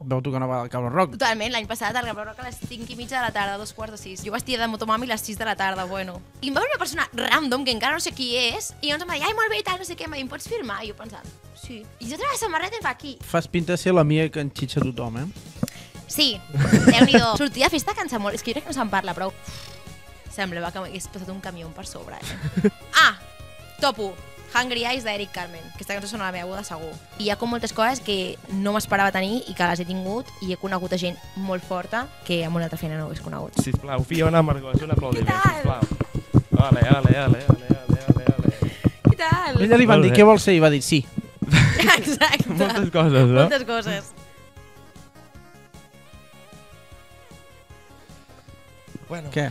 vau tocar una vegada al Cabra Rock. Totalment, l'any passat al Cabra Rock a les 5:30 de la tarda, 5:45. Jo vestida de motomami a les 6 de la tarda, bueno. I em va venir una persona random, que encara no sé qui és, i llavors em va dir, ai, molt bé, tal, no sé què, em va dir, em pots firmar? I jo pensant, sí. I jo trobava la samarreta i em fa aquí. Fas pinta de ser l'amiga que enxitxa tothom, Sí, Déu-n'hi-do. Sortir de festa cansa molt, és que jo crec que no se'n parla prou. Semblava que m'hagués passat un camió per sobre, Topo. Hungry Eyes d'Eric Carmen. Aquesta cançó sona a la meva boda, segur. I hi ha com moltes coses que no m'esperava tenir i que les he tingut i he conegut a gent molt forta que amb una altra feina no ho hagués conegut. Sisplau, Fiona Margós, un aplaudiment, Què tal? sisplau. Ale. Què tal? Ella li van dir què vol ser i va dir sí. Exacte. Moltes coses, no? Moltes coses. Bueno, Què?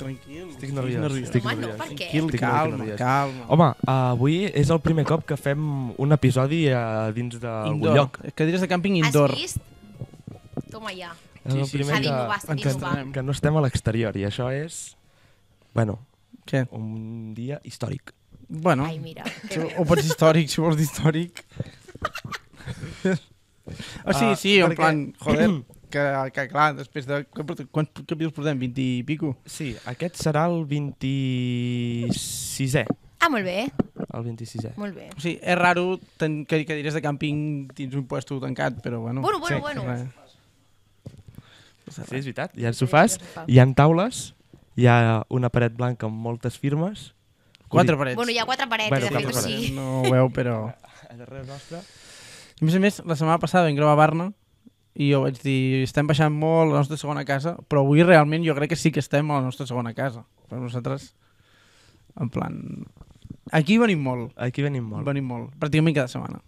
Tranquil. Estic nerviós. Home, no, per què? Tranquil, calma. Home, avui és el primer cop que fem un episodi dins d'algun lloc. Cadires de càmping indoor. Has vist? Toma ja. És el primer S'ha d'innovar. que no estem a l'exterior i això és, bueno, Què? un dia històric. Bueno, Ai, mira. o pots dir històric, si vols dir històric. Sí, en plan, joder, que clar, després de... Quants capítols portem? 20 i pico? Sí, aquest serà el 26è. Ah, molt bé. El 26è. Molt bé. O sigui, és raro que cadires de càmping dins un puesto tancat, però bueno. Bueno. Sí, és veritat. Hi ha sofàs, hi ha taules, hi ha una paret blanca amb moltes firmes. 4 parets. Bueno, hi ha 4 parets, Bueno, de fet, quatre sí. No ho veu, però... A darrere nostre. A més, la setmana passada vam gravar a Barna i jo vaig dir, estem baixant molt a la nostra segona casa, però avui realment jo crec que sí que estem a la nostra segona casa. Per nosaltres, en plan... Aquí venim molt. Aquí venim molt. Venim molt, pràcticament cada setmana.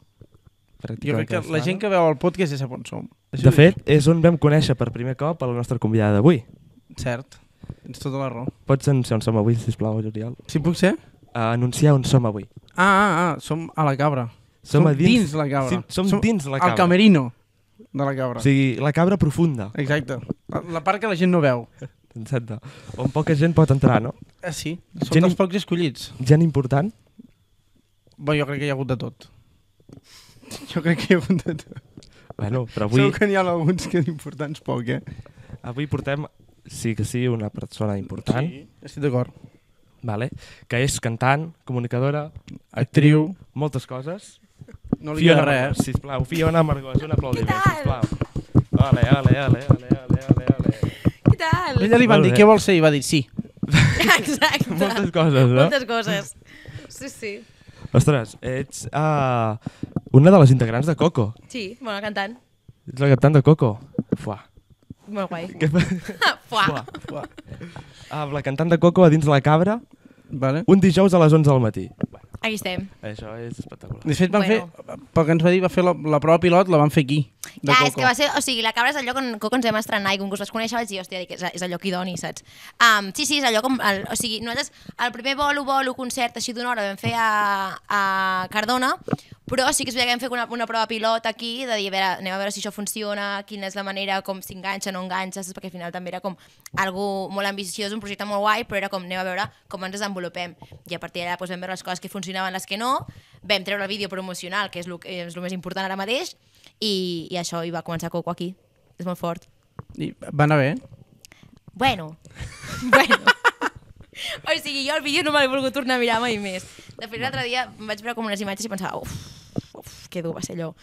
Jo crec que la gent que veu el podcast ja sap on som. De fet, és on vam conèixer per primer cop a la nostra convidada d'avui. Cert, tens tota la raó. Pots anunciar on som avui, sisplau, Oriol? Si puc ser? Anunciar on som avui. Som a la Cabra. Som a dins la Cabra. Sí, som dins la Cabra. Al camerino de la Cabra. O sigui, la Cabra profunda. Exacte. La part que la gent no veu. Exacte. On poca gent pot entrar, no? Sí, som dels pocs escollits. Gent important? Bé, jo crec que hi ha hagut de tot. Jo crec que hi ha hagut de tot. Bueno, però avui... Segur que n'hi ha alguns que d'importants poc, Avui portem, sí que sí, una persona important. Sí, estic d'acord. Vale. Que és cantant, comunicadora, Actriu. moltes coses. No li queda res, Sisplau, Fiona Margós, un aplaudiment, Què tal? sisplau. Ale. Què tal? Ella li van Molt dir bé. què vol ser i va dir sí. Exacte. Moltes coses, no? Moltes coses. Sí. Ostres, ets una de les integrants de Coco. Sí, bona cantant. Ets la cantant de Coco. Fuà. Molt guai. Fuà. La cantant de Coco a dins la Cabra, Vale. un dijous a les 11 del matí. Aquí estem. Això és espectacular. De fet, van fer, pel que ens va dir, va fer la prova pilot, la van fer aquí. Ja, és que va ser, o sigui, la Cabra és el lloc on Coco ens vam estrenar i com que us vaig conèixer vaig dir, hòstia, és el lloc idoni, saps? Sí, és el lloc on, o sigui, nosaltres el primer bolo concert així d'una hora vam fer a Cardona, però sí que és veritat que vam fer una prova pilot aquí, de dir, anem a veure si això funciona, quina és la manera, com s'enganxa, no enganxa, perquè al final també era com algo molt ambiciós, un projecte molt guai, però era com anem a veure com ens desenvolupem. I a partir d'allà doncs, vam veure les coses que funcionaven, les que no, vam treure el vídeo promocional, que és el més important ara mateix, i això, i va començar Coco aquí. És molt fort. I va anar bé? Bueno. O sigui, jo el vídeo no me l'he volgut tornar a mirar mai més. De fet, l'altre dia em vaig veure com unes imatges i pensava, que dur va ser allò.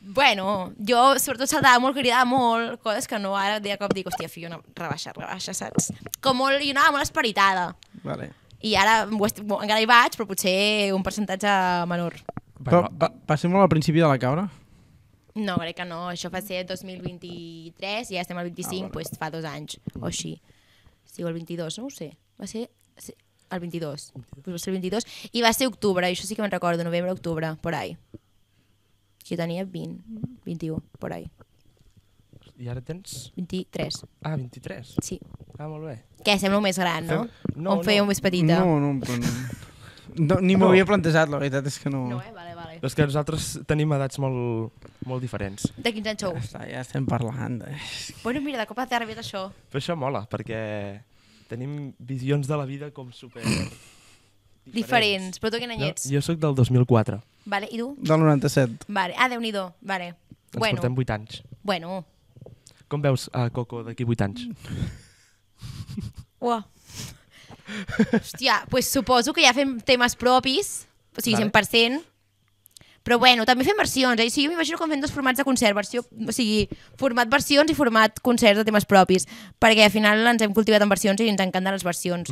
Bueno, jo sobretot saltava molt, cridava molt, coses que no ara de cop dic, hòstia, Fiona, rebaixa, saps? Com molt, jo anava molt esperitada. Vale. I ara encara hi vaig, però potser un percentatge menor. Però va ser molt al principi de la Cabra? No, crec que no. Això va ser 2023 i ja estem al 25, doncs fa 2 anys o així. Sí, o el 22, no ho sé. Va ser el 22. Va ser el 22 i va ser octubre, i això sí que me'n recordo, novembre, octubre, por ahí. Jo tenia 21, por ahí. I ara tens? 23. 23? Sí. Molt bé. Què, sembla més gran, no? No, em feia més petita? No, ni m'ho havia plantejat, la veritat és que no. No, vale. És que nosaltres tenim edats molt diferents. De quins anys sou? Ja estem parlant. Bueno, mira, de cop t'ha arribat això. Però això mola, perquè tenim visions de la vida com super... Diferents. Però tu quin any ets? Jo sóc del 2004. Vale, i tu? Del 97. Vale. Déu-n'hi-do. Vale. Ens Bueno. portem 8 anys. Bueno. Com veus Coco d'aquí 8 anys? Uah. Hòstia, pues suposo que ja fem temes propis, o sigui, Vale. 100%, però bueno, també fem versions, O sigui, jo m'imagino com fem dos formats de concert, o sigui, format versions i format concerts de temes propis, perquè al final ens hem cultivat en versions i ens encanten les versions.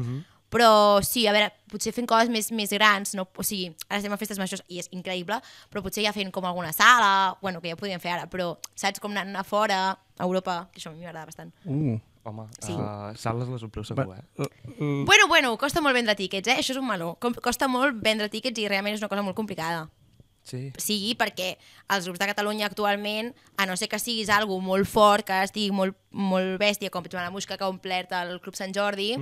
Però sí, a veure, potser fent coses més grans, no? O sigui, ara estem a festes majors i és increïble, però potser ja fent com alguna sala, bueno, que ja ho podríem fer ara, però saps, com anant a fora, a Europa, que això a mi m'agrada bastant. Home, Sí. sales les ompleu segur, Bueno, costa molt vendre tíquets, Això és un meló. Costa molt vendre tíquets i realment és una cosa molt complicada. Sí. Sigui perquè els grups de Catalunya actualment, a no ser que siguis algo molt fort, que estigui molt bèstia, com la Musca que ha omplert el Club Sant Jordi,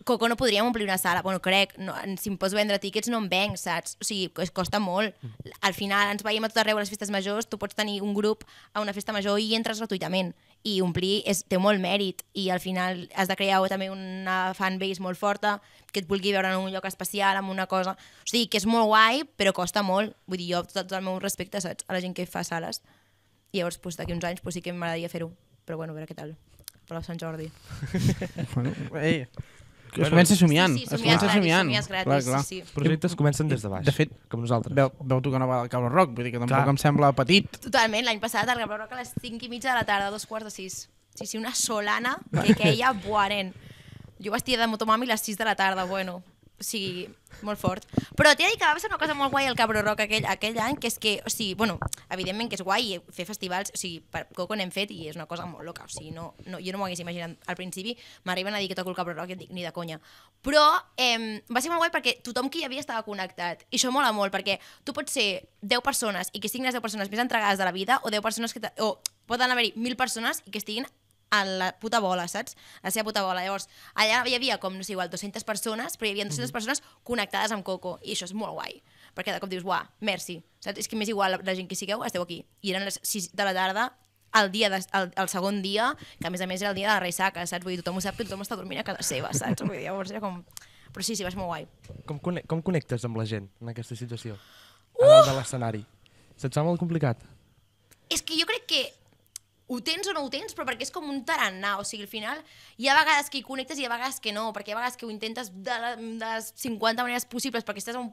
Coco no podríem omplir una sala. Bueno, crec, no, si em pots vendre tíquets no em venc, saps? O sigui, costa molt. Al final ens veiem a tot arreu a les festes majors, tu pots tenir un grup a una festa major i entres gratuïtament. I omplir té molt mèrit i al final has de crear també una fanbase molt forta que et vulgui veure en un lloc especial, amb una cosa... O sigui, que és molt guai, però costa molt. Vull dir, jo tot el meu respecte, saps? A la gent que fa sales. I llavors, d'aquí uns anys, sí que m'agradaria fer-ho. Però bueno, a veure què tal. Per la Sant Jordi. Bueno, ei, es comença somiant. Sí, Es comença somiant. somies gratis, sí. Projectes comencen des de baix, De fet, com nosaltres. Veu tocar una vegada al Cabra Rock, vull dir que tampoc Clar. em sembla petit. Totalment, l'any passat al Gabriel Roca a les 5:30 de la tarda, 5:45. Sí, una solana que queia, buah, nen. Jo vestia de motomami a les 6 de la tarda, bueno. O sigui, molt fort. Però t'he de dir que va passar una cosa molt guai al Cabra Rock aquell any, que és que, o sigui, bueno, evidentment que és guai fer festivals, o sigui, per Coco n'hem fet i és una cosa molt loca, o sigui, jo no m'ho hagués imaginat. Al principi m'arriben a dir que toco el Cabra Rock i et dic, ni de conya. Però va ser molt guai perquè tothom que hi havia estava connectat. I això mola molt, perquè tu pots ser 10 persones i que estiguin les 10 persones més entregades de la vida, o 10 persones o poden haver-hi 1.000 persones i que estiguin a la puta bola, saps? A la seva puta bola. Llavors, allà hi havia com, no sé, igual 200 persones, però hi havia 200 persones connectades amb Coco, i això és molt guai, perquè de cop dius, uah, merci, saps? És que m'és igual la gent que sigueu, esteu aquí. I eren les 6 de la tarda, el segon dia, que a més era el dia de la ressaca, saps? Vull dir, tothom ho sap que tothom està dormint a casa seva, saps? Vull dir, llavors era com... Però sí, va ser molt guai. Com connectes amb la gent en aquesta situació? A dalt de l'escenari. Se't fa molt complicat? És que jo crec que ho tens o no ho tens, però perquè és com un tarannà, o sigui, al final hi ha vegades que hi connectes i hi ha vegades que no, perquè hi ha vegades que ho intentes de les 50 maneres possibles, perquè estàs a un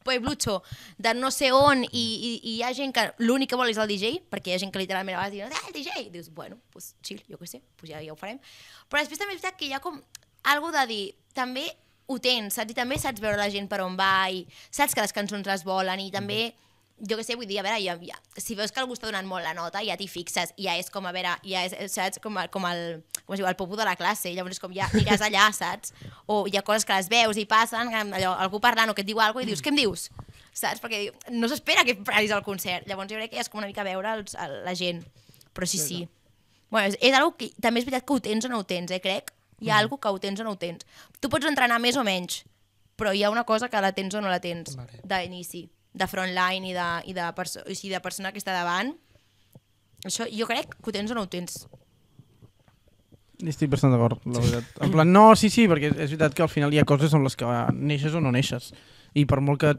pueblucho de no sé on i hi ha gent que l'únic que vol és el DJ, perquè hi ha gent que literalment a vegades diuen, el DJ! I dius, bueno, pues chill, jo què sé, pues ja ho farem. Però després també és veritat que hi ha com algo de dir, també ho tens, saps? I també saps veure la gent per on va i saps que les cançons les volen i també... Jo què sé, vull dir, a veure, si veus que algú està donant molt la nota, ja t'hi fixes, ja és com, a veure, ja és, saps, com es diu, el popo de la classe, llavors és com ja aniràs allà, saps? O hi ha coses que les veus i passen, allò, algú parlant o que et diu alguna cosa i dius, què em dius? Saps? Perquè no s'espera que paris al concert, llavors jo crec que és com una mica veure la gent, però sí. Bueno, és algo que també és veritat que ho tens o no ho tens, crec. Hi ha algo que ho tens o no ho tens. Tu pots entrenar més o menys, però hi ha una cosa que la tens o no la tens d'inici, de frontline i de persona que està davant. Això jo crec que ho tens o no ho tens. Estic bastant d'acord, la veritat. En plan, no, sí, perquè és veritat que al final hi ha coses amb les que neixes o no neixes. I per molt que...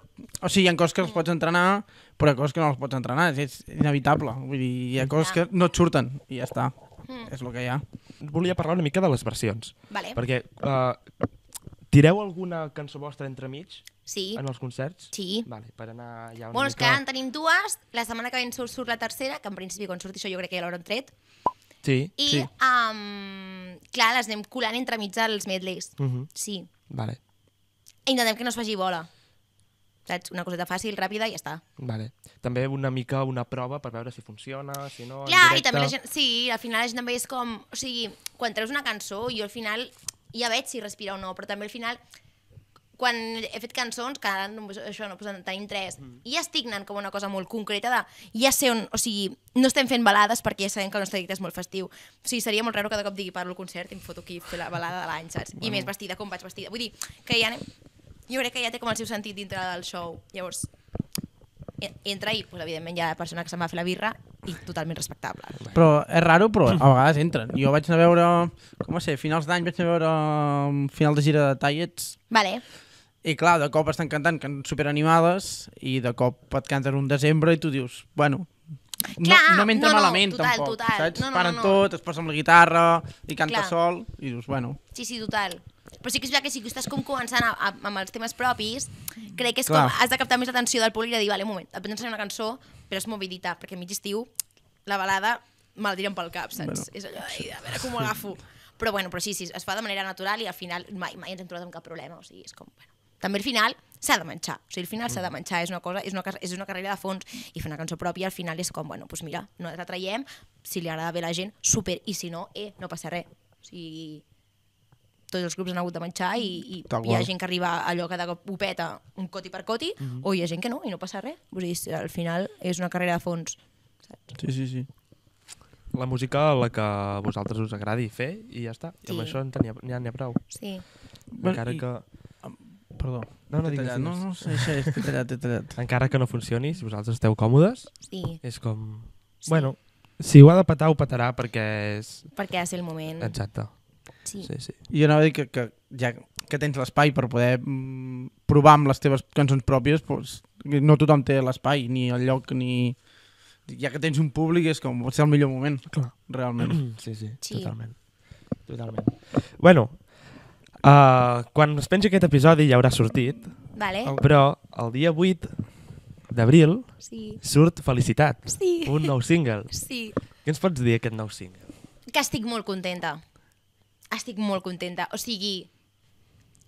O sigui, hi ha coses que les pots entrenar, però hi ha coses que no les pots entrenar. És inevitable. Vull dir, hi ha coses que no et surten i ja està. És el que hi ha. Volia parlar una mica de les versions. Vale. Perquè tireu alguna cançó vostra entremig Sí. en els concerts? Sí. Vale, per anar ja una Bueno, és que mica... ara en tenim dues. La setmana que ve surt la tercera, que en principi quan surti això jo crec que ja l'hauran tret. Sí. I, clar, les anem colant entremig dels medleys. Sí. Vale. Intentem que no es faci bola. Saps? Una coseta fàcil, ràpida i ja està. Vale. També una mica una prova per veure si funciona, si no... Clar, i també la gent... Sí, al final la gent també és com... O sigui, quan treus una cançó, jo al final ja veig si respira o no, però també al final... Quan he fet cançons, que ara això no, tenim 3, i ja estic anant com una cosa molt concreta de... Ja sé on... O sigui, no estem fent balades perquè ja sabem que el nostre directe és molt festiu. O sigui, seria molt raro que de cop digui parlo al concert i em foto aquí fer la balada de l'any, saps? I més vestida com vaig vestida. Vull dir, que ja anem... Jo crec que ja té com el seu sentit dintre del show. Llavors, entra i, pues, evidentment, hi ha la persona que se'n va a fer la birra i totalment respectable. Però és raro, però a vegades entren. Jo vaig anar a veure, com va ser, finals d'any vaig anar a veure final de gira de Tallets. Vale. I clar, de cop estan cantant superanimades i de cop et canten un desembre i tu dius, bueno, no m'entra malament, tampoc, saps? Paren tot, es posa amb la guitarra i canta sol, i dius, bueno... Sí, total. Però sí que és veritat que si estàs com començant amb els temes propis, crec que és com has de captar més l'atenció del públic i de dir, vale, un moment, et pots ensenyar una cançó, però és movidita, perquè a mig estiu la balada me la tiren pel cap, saps? Bueno, és allò, a veure com ho agafo. Però bueno, però sí, es fa de manera natural i al final mai ens hem trobat amb cap problema, o sigui, és com, bueno... També al final s'ha de menjar, o sigui, al final s'ha de menjar, és una carrera de fons i fer una cançó pròpia al final és com, bueno, doncs mira, no la traiem, si li agrada bé a la gent, super, i si no, no passa res. O sigui, tots els grups han hagut de menjar i hi ha gent que arriba a allò que ho peta un coti per coti, o hi ha gent que no, i no passa res. O sigui, al final és una carrera de fons. Saps? Sí. La música, la que a vosaltres us agradi fer, i ja està. I amb això n'hi ha prou. Sí. Encara que... Perdó. No digues. No sé, t'he tallat. Encara que no funcioni, si vosaltres esteu còmodes, és com... Sí. Bueno, si ho ha de petar, ho petarà perquè és... Perquè ha de ser el moment. Exacte. Sí. I jo anava a dir que ja que tens l'espai per poder provar amb les teves cançons pròpies, doncs, no tothom té l'espai, ni el lloc, ni... Ja que tens un públic és com pot ser el millor moment, clar, realment. Sí, totalment. Bueno, quan es penja aquest episodi ja haurà sortit, però el dia 8 d'abril surt Felicitat, un nou single. Sí. Què ens pots dir aquest nou single? Que estic molt contenta. O sigui,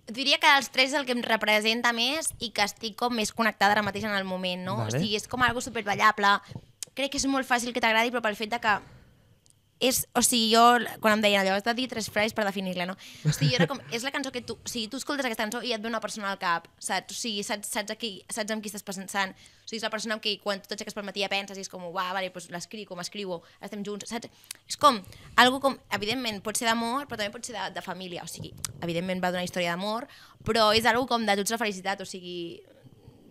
diria que els tres és el que em representa més i que estic com més connectada ara mateix en el moment, no? Vale. O sigui, és com algo superballable. Crec que és molt fàcil que t'agradi, però pel fet de que o sigui, jo, quan em deien allò, has de dir 3 frases per definir-la, no? O sigui, era com, és la cançó que tu escoltes aquesta cançó i et ve una persona al cap, saps? O sigui, saps amb qui estàs pensant. O sigui, és la persona amb qui quan tu t'aixeques pel matí penses i és com, uah, vale, doncs l'escric, com escriu, estem junts, saps? És com, algo com, evidentment, pot ser d'amor, però també pot ser de família. O sigui, evidentment va d'una història d'amor, però és algo com de tots la felicitat, o sigui,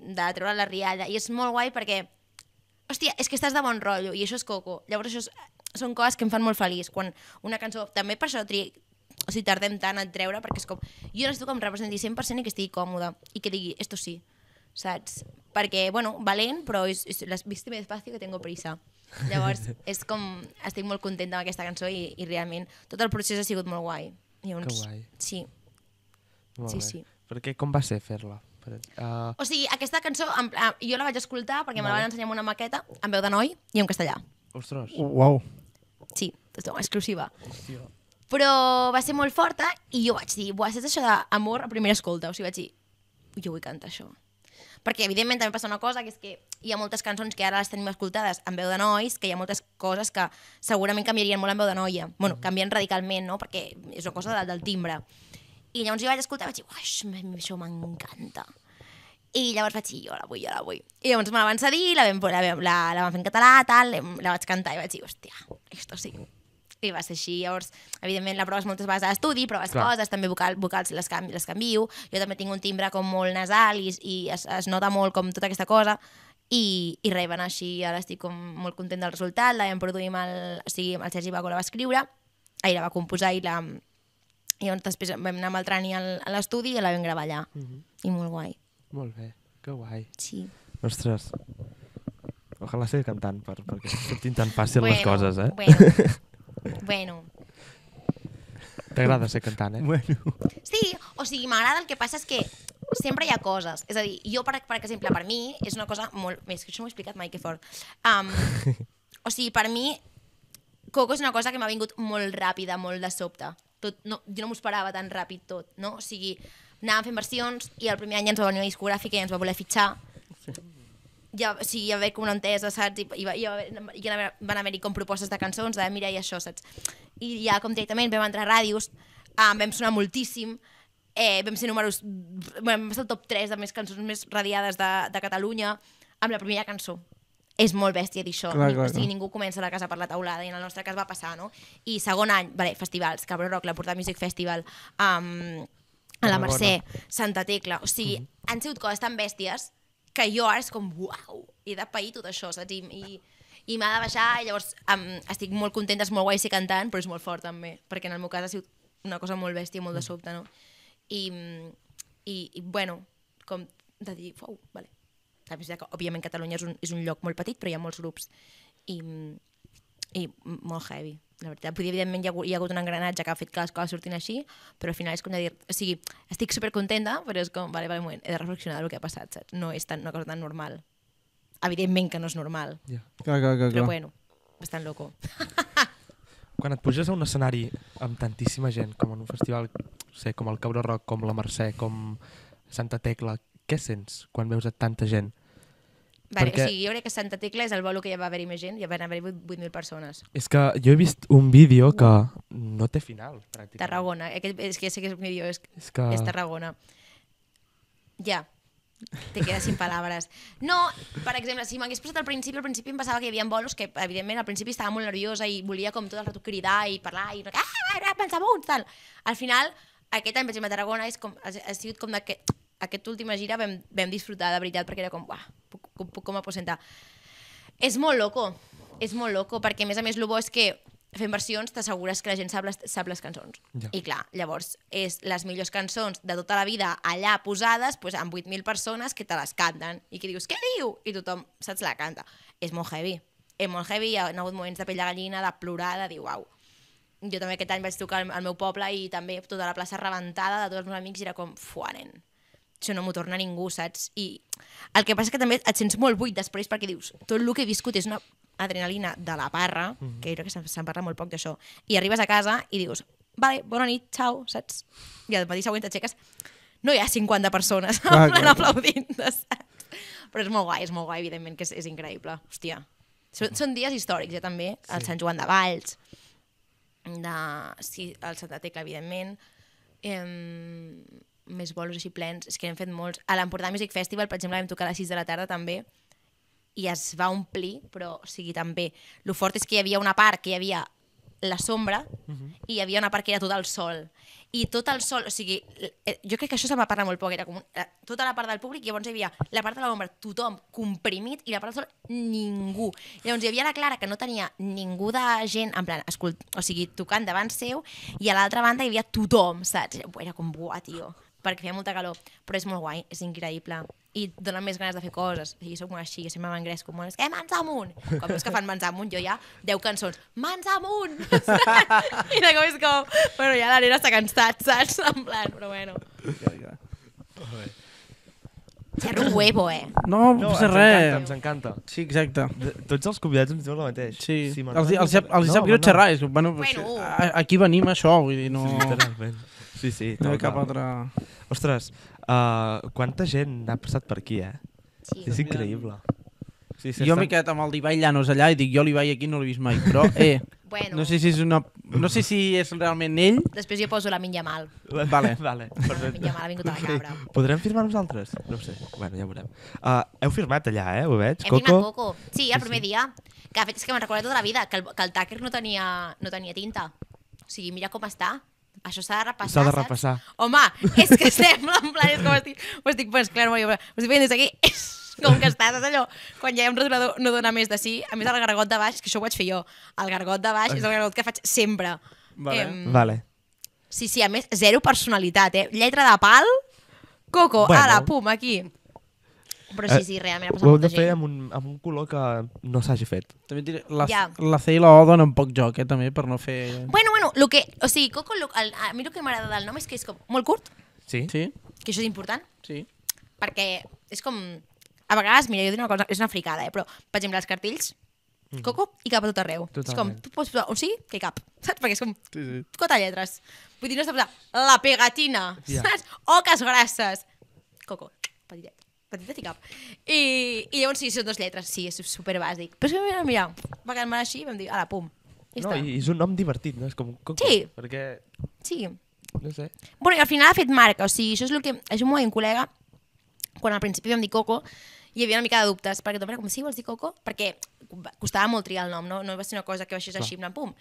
de treure la rialla. I és molt guai perquè, hòstia, és que estàs de bon rotllo i això és coco. Llavors això són coses que em fan molt feliç. Quan una cançó, també per això tardem tant a treure, perquè és com, jo necessito que em representi 100% i que estigui còmoda i que digui, esto sí, saps? Perquè, bueno, valent, però vísteme despacio que tengo prisa. Llavors, és com, estic molt contenta amb aquesta cançó i realment tot el procés ha sigut molt guai. Llavors, que guai. Sí. Molt bé. Perquè com va ser fer-la? O sigui, aquesta cançó, jo la vaig escoltar perquè me la van ensenyar amb una maqueta en veu de noi i en castellà. Ostres. Uau. Sí, exclusiva. Hòstia. Però va ser molt forta i jo vaig dir, buah, és això d'amor a primera escolta. O sigui, vaig dir, jo vull cantar això. Perquè, evidentment, també passa una cosa, que és que hi ha moltes cançons que ara les tenim escoltades en veu de nois, que hi ha moltes coses que segurament canviarien molt en veu de noia. Bueno, canvien radicalment, no?, perquè és una cosa del timbre. I llavors jo vaig escoltar i vaig dir, uah, això m'encanta. I llavors vaig dir, jo la vull. I llavors me la van cedir, la van fer en català, tal, la vaig cantar i vaig dir, hòstia, esto sí. I va ser així. Llavors, evidentment, la proves moltes vegades a l'estudi, proves coses, també vocals les canvio. Jo també tinc un timbre com molt nasal i es nota molt com tota aquesta cosa. I res, va anar així. Ara estic com molt content del resultat. La vam produir amb el Sergi Baco, la va escriure, la va composar i llavors després vam anar amb el Trani a l'estudi i la vam gravar allà. I molt guai. Molt bé, que guai. Sí. Ostres, ojalà sigui cantant perquè surtin tan fàcil les coses, eh? Bueno. T'agrada ser cantant, eh? Bueno. Sí, o sigui, m'agrada, el que passa és que sempre hi ha coses. És a dir, jo, per exemple, per mi és una cosa molt... És que això m'ho he explicat mai, que fort. O sigui, per mi, Coco és una cosa que m'ha vingut molt ràpida, molt de sobte. Jo no m'ho esperava tan ràpid tot, no? O sigui, anàvem fent versions i el primer any ens va venir una discogràfica i ens va voler fitxar. Ja, o sigui, hi va haver com una entesa, saps? I van haver-hi com propostes de cançons, de mira, i això, saps? I ja com directament vam entrar a ràdios, vam sonar moltíssim, vam ser números... Vam ser el top 3 de més cançons més radiades de Catalunya amb la primera cançó. És molt bèstia dir això. O sigui, ningú comença la casa per la taulada i en el nostre cas va passar, no? I segon any, festivals, Cabró Rock, la Porta Music Festival, a la Mercè, Santa Tecla, o sigui, han sigut coses tan bèsties que jo ara és com, uau, he de pair tot això, saps? I m'ha de baixar, i llavors estic molt contenta, és molt guai ser cantant, però és molt fort també, perquè en el meu cas ha sigut una cosa molt bèstia, molt de sobte, no? I bueno, com de dir, uau, vale. Òbviament Catalunya és un lloc molt petit, però hi ha molts grups. i molt heavy, la veritat. Evidentment hi ha hagut un engranatge que ha fet que les coses surtin així, però al final és com de dir, o sigui, estic supercontenta, però és com, vale, un moment, he de reflexionar del que ha passat, saps? No és una cosa tan normal. Evidentment que no és normal. Clar. Però bueno, bastant loco. Quan et puges a un escenari amb tantíssima gent, com en un festival, com el Cabró Rock, com la Mercè, com Santa Tecla, què sents quan veus a tanta gent? Vale, o sigui, jo crec que Santa Tecla és el bolo que ja va haver-hi més gent, ja van haver-hi 8.000 persones. És que jo he vist un vídeo que no té final, pràcticament. Tarragona, és que sé que és un vídeo, és Tarragona. Ja, te quedes sin palabres. No, per exemple, si m'hagués posat al principi em passava que hi havia bolos que, evidentment, al principi estava molt nerviosa i volia com tot el rato cridar i parlar i pensar amunt, tal. Al final, aquest any, per exemple, a Tarragona ha sigut com que aquesta última gira vam disfrutar de veritat perquè era com, puc com aposentar. És molt loco, perquè a més el bo és que fent versions t'assegures que la gent sap les cançons. Ja. I clar, llavors és les millors cançons de tota la vida allà posades amb 8.000 persones que te les canten i que dius, què diu? I tothom, saps, la canta. És molt heavy, hi ha hagut moments de pell de gallina, de plorar, de dir, uau. Jo també aquest any vaig tocar al meu poble i també tota la plaça rebentada de tots els meus amics i era com, nen, això no m'ho torna ningú, saps? I el que passa és que també et sents molt buit després perquè dius, tot el que he viscut és una adrenalina de la parra, que jo crec que se'n parla molt poc d'això, i arribes a casa i dius, vale, bona nit, ciao, saps? I al matí següent t'aixeques, no hi ha 50 persones aplaudint, saps? Però és molt guai, evidentment, que és increïble. Hòstia, són dies històrics, ja també, el Sant Joan de Valls, el Santa Tecla, evidentment, més bolos així plens, és que n'hem fet molts. A l'Empordà Music Festival, per exemple, vam tocar a les 6 de la tarda també, i es va omplir, però o sigui, també. El fort és que hi havia una part que hi havia la sombra i hi havia una part que era tot el sol. I tot el sol, o sigui, jo crec que això se'n va parlar molt poc, era com tota la part del públic i llavors hi havia la part de l'ombra, tothom comprimit i la part del sol, ningú. Llavors hi havia la Clara que no tenia ningú de gent, en plan, o sigui, tocant davant seu i a l'altra banda hi havia tothom, saps? Era com, buah, tio, perquè feia molta calor, però és molt guai, és increïble i dona més ganes de fer coses, i soc molt així, sempre m'engresco molt, és que mans amunt, com veus que fan mans amunt, jo ja 10 cançons, mans amunt, i de cop és com, bueno, ja la nena s'ha cansat, saps? En plan, però bueno. Xerro un huevo, No passa res. Ens encanta. Sí, exacte. Tots els convidats ens diuen el mateix. Sí, els sap greu xerrar, és bueno, aquí venim a això, vull dir, no... Sí, no hi ha cap altra... Ostres, quanta gent ha passat per aquí, Sí. És increïble. Jo m'he quedat amb el d'Ibai Llanos allà i dic, jo l'Ibai aquí no l'he vist mai, però, no sé si és realment ell. Després jo poso la Minya Mal. Vale. La Minya Mal ha vingut a la cabra. Podrem firmar nosaltres? No ho sé, bueno, ja ho veurem. Heu firmat allà, ho veig? Hem firmat Coco. Sí, el primer dia. Que de fet és que me'n recordo tota la vida, que el Tucker no tenia tinta. O sigui, mira com està. Això s'ha de repassar, S'ha de repassar. Home, és que sembla, en plan, és com estic pues clar, ho estic veient des d'aquí, és com que estàs allò, quan ja un rotulador no dona més de sí, a més el gargot de baix, que això ho vaig fer jo, el gargot de baix és el gargot que faig sempre. Vale. Sí, a més, zero personalitat, Lletra de pal, Coco, ala, pum, aquí. Però sí, realment ha passat molta gent. Ho hem de fer amb un color que no s'hagi fet. També diré, la C i la O donen poc joc, també, per no fer... Bueno, o sigui, Coco, a mi el que m'agrada del nom és que és com molt curt. Sí. Que això és important. Sí. Perquè és com... A vegades, mira, jo diré una cosa, és una fricada, però, per exemple, els cartells, Coco i cap a tot arreu. Totalment. És com, tu pots posar on sigui, que hi cap, saps? Perquè és com 4 lletres. Vull dir, no s'ha posat la pegatina, saps? Oques grasses. Coco, petitet i cap. I llavors sí, són 2 lletres, sí, és superbàsic. Però mira, va quedar-me així i vam dir, ala, pum. No, i és un nom divertit, no? És com Coco. Sí. Perquè... Sí. No sé. Bueno, i al final ha fet marca, o sigui, això és el que... Això m'ho va dir un col·lega, quan al principi vam dir Coco, hi havia una mica de dubtes, perquè tothom era com, sí, vols dir Coco? Perquè costava molt triar el nom, no va ser una cosa que baixés així, en plan, pum.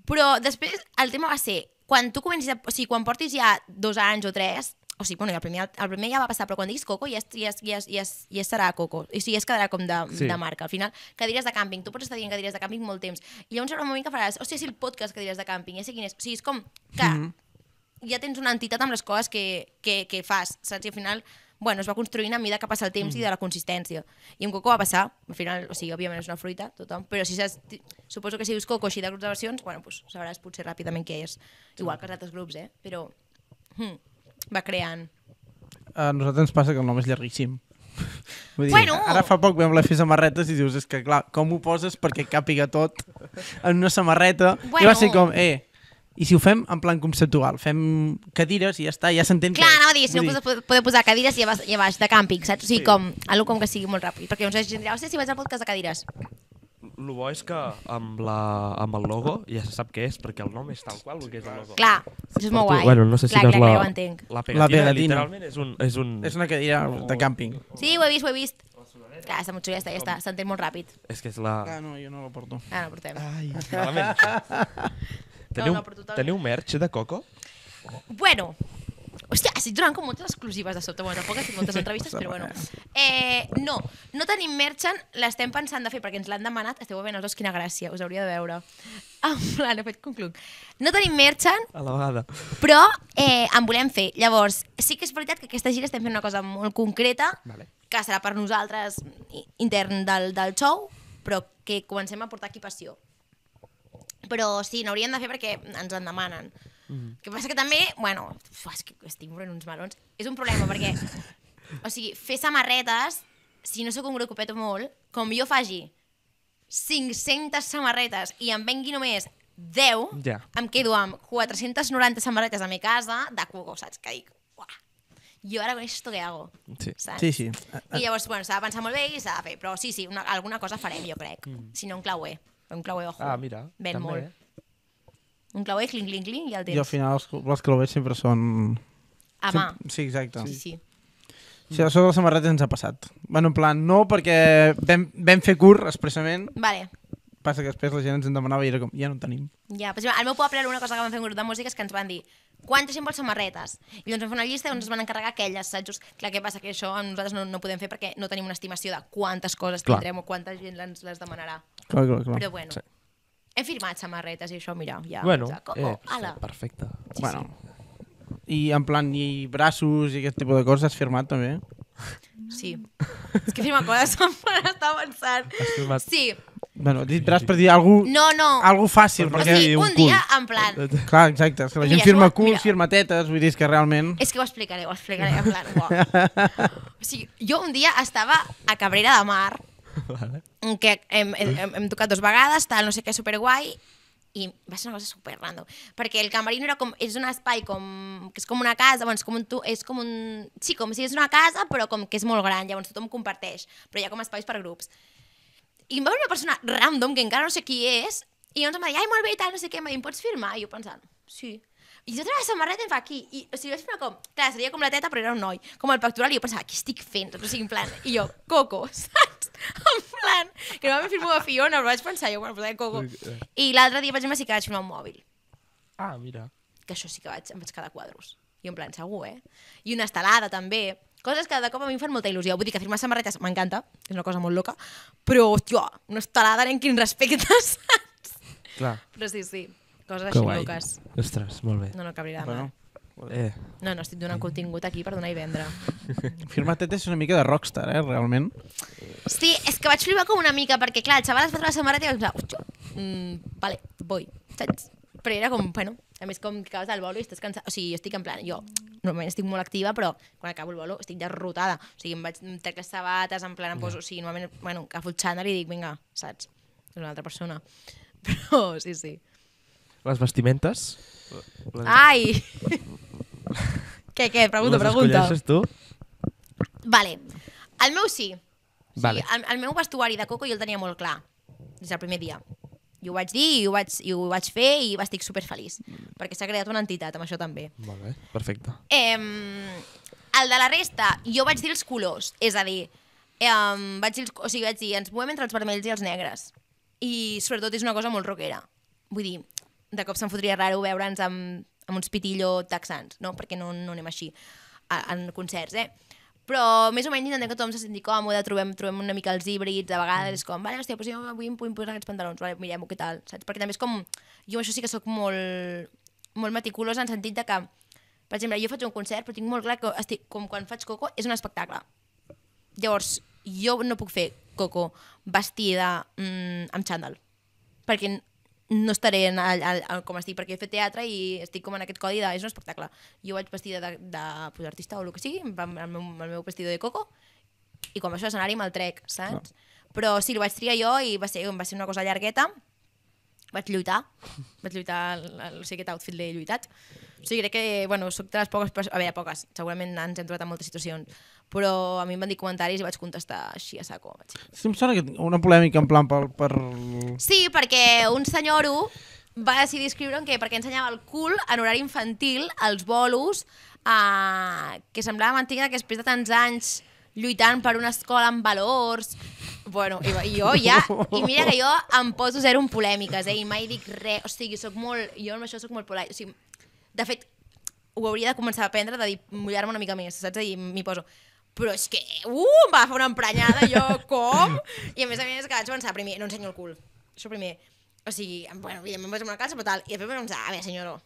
Però després el tema va ser, quan tu comencis o sigui, quan portis ja 2 anys o 3, o sigui, bueno, el primer ja va passar, però quan diguis Coco ja serà Coco, o sigui, ja es quedarà com de marca. Al final, cadires de càmping, tu pots estar dient cadires de càmping molt temps, i llavors hi haurà un moment que faràs, hòstia, si el podcast cadires de càmping, ja sé quin és, o sigui, és com que ja tens una entitat amb les coses que fas, saps? I al final bueno, es va construint a mida que passa el temps i de la consistència. I amb coco va passar, al final, o sigui, òbviament és una fruita, tothom, però si saps, suposo que si dius coco així de grups de versions, bueno, pues, sabràs potser ràpidament què és. Igual que els altres grups, però va creant. A nosaltres ens passa que el nom és llarguíssim. Vull dir, Bueno. Ara fa poc vam fer samarretes i dius, és que clar, com ho poses perquè càpiga tot en una samarreta? I va ser com, i si ho fem en plan conceptual, fem cadires i ja està, ja s'entén que... Clar, anava a dir, si no poder posar cadires i a baix de càmping, saps? O sigui, algo com que sigui molt ràpid, perquè llavors gent dirà, hòstia, si vaig al podcast de cadires. El bo és que amb el logo ja se sap què és, perquè el nom és tal qual el que és el logo. Clar, això és molt guai. Bueno, no sé si clar, veus ja ho entenc. la pegatina, literalment és una cadira de càmping. Sí, ho he vist. Clar, està molt xula, ja està, s'entén molt ràpid. És que és la... Ah, no, jo no la porto. Ah, no portem. Ai, malament. Teniu merch de Coco? Bueno, hòstia, estic donant com moltes exclusives de sobte. Bueno, tampoc he fet moltes entrevistes, però bueno. No tenim merchant, l'estem pensant de fer, perquè ens l'han demanat. Esteu veient els dos, quina gràcia, us hauria de veure. En plan, he fet concluc. No tenim merchant, a la vegada, però en volem fer. Llavors, sí que és veritat que aquesta gira estem fent una cosa molt concreta, que serà per nosaltres intern del show, però que comencem a portar equipació. Però sí, n'hauríem de fer perquè ens en demanen. El que passa que també, bueno, és que estic morint uns melons, és un problema perquè, o sigui, fer samarretes, si no sóc un grup que peto molt, com jo faci 500 samarretes i em vengui només 10, em quedo amb 490 samarretes a mi casa de Coco, saps? Que dic, uah, jo ara con esto què hago? Saps? Sí. I llavors, bueno, s'ha de pensar molt bé i s'ha de fer, però sí, alguna cosa farem, jo crec. Si no, un clauer. Un clauer, ojo. Ah, mira. Ven molt. Un clauer, clinc, i ja el tens. I al final els clauers sempre són... A mà. Sí, exacte. Sí. Sí, això de les samarretes ens ha passat. Bueno, en plan, no, perquè vam fer curt expressament. Vale. Passa que després la gent ens en demanava i era com, ja no en tenim. Ja, però al meu poble una cosa que vam fer un grup de música és que ens van dir quanta gent vol samarretes? I llavors vam fer una llista on ens van encarregar aquelles, saps? Clar, què passa? Que això nosaltres no podem fer perquè no tenim una estimació de quantes coses tindrem o quanta gent les demanarà. Clar. Però bueno, hem firmat samarretes i això, mira, ja. Bueno, perfecte. Sí, bueno, i en plan, i braços i aquest tipus de coses has firmat també? Sí. És que firma coses estava pensant. Has firmat? Sí. Bueno, dit braç per dir algú fàcil. O sigui, un dia, en plan... Clar, exacte, és que la gent firma culs, firma tetes, vull dir que realment... És que ho explicaré, en plan... O sigui, jo un dia estava a Cabrera de Mar, que hem tocat 2 vegades, tal, no sé què, superguai, i va ser una cosa super random, perquè el camerino era és un espai que és com una casa, bueno, sí, com si és una casa, però com que és molt gran, llavors tothom comparteix, però hi ha com espais per grups. I em va venir una persona random, que encara no sé qui és, i llavors em va dir, ai, molt bé, tal, no sé què, em pots firmar? I jo pensant, sí. I jo tenia la samarreta i em fa aquí, i o sigui, vaig firmar com, clar, seria com la teta, però era un noi, com el pectoral, i jo pensava, què estic fent? O sigui, en plan, i jo, Coco, saps? En plan, que normalment firmo a Fiona, però vaig pensar, jo, bueno, posaré Coco. I l'altre dia, per exemple, sí que vaig firmar un mòbil. Ah, mira. Que això sí que em vaig quedar quadros. I en plan, segur, I una estelada, també. Coses que de cop a mi em fan molta il·lusió. Vull dir que firmar samarretes m'encanta, és una cosa molt loca, però, hòstia, una estelada en quin respecte, saps? Clar. Però sí, coses així loques. Ostres, molt bé. No, Cabrera de Mar. No, estic donant contingut aquí per donar i vendre. Firmar tetes és una mica de rockstar, realment. Sí, és que vaig flipar com una mica, perquè clar, el xaval es va trobar la samarreta i vaig pensar, hòstia, vale, voy, saps? Però era com, bueno, a més com que acabes del bolo i estàs cansat, o sigui, jo estic en plan, jo normalment estic molt activa, però quan acabo el bolo estic derrotada, o sigui, em trec les sabates, en plan, em poso, o sigui, normalment, bueno, agafo el xandall i dic, vinga, saps? És una altra persona. Però, sí. Les vestimentes? Ai! Què? Pregunta. Les escolleixes tu? Vale. El meu sí. Vale. El meu vestuari de Coco jo el tenia molt clar, des del primer dia. I ho vaig dir, i ho vaig fer, i estic superfeliç. Perquè s'ha creat una entitat amb això també. Molt bé, perfecte. El de la resta, jo vaig dir els colors. És a dir, vaig dir, ens movem entre els vermells i els negres. I sobretot és una cosa molt rockera. Vull dir, de cop se'm fotria raro veure'ns amb uns pitillo texans, no? Perquè no anem així en concerts, Però més o menys intentem que tothom se senti còmode, trobem una mica els híbrids, a vegades és com, vale, hòstia, doncs jo avui em puc posar aquests pantalons, vale, mirem-ho, què tal, saps? Perquè també és com, jo això sí que sóc molt meticulós en el sentit de que Per exemple, jo faig un concert, però tinc molt clar que com quan faig Coco és un espectacle. Llavors, jo no puc fer Coco vestida amb xandall, perquè no estaré com estic, perquè he fet teatre i estic com en aquest codi és un espectacle. Jo vaig vestida d'artista o el que sigui, amb el meu vestido de Coco, i quan vaig a l'escenari me'l trec, saps? Però sí, el vaig triar jo i va ser una cosa llargueta. Vaig lluitar el aquest outfit l'he lluitat. O sigui, crec que, bueno, soc de les poques, a veure, poques, segurament ens hem trobat en moltes situacions, però a mi em van dir comentaris i vaig contestar així a saco. Sí, em sona que una polèmica en plan per... Sí, perquè un senyoro va decidir escriure que perquè ensenyava el cul en horari infantil als bolos, que semblava mentida que després de tants anys lluitant per una escola amb valors... Bueno, i jo ja... I mira que jo em poso zero en polèmiques, i mai dic res. O sigui, jo amb això soc molt polèmica. O sigui, de fet, ho hauria de començar a aprendre, de mullar-me una mica més, saps? I m'hi poso. Però és que, em va fer una emprenyada, jo, com? I a més que vaig pensar, primer, no ensenyo el cul. Això primer. O sigui, bueno, evidentment vaig amb una calça, però tal. I després vaig pensar, a veure, senyora,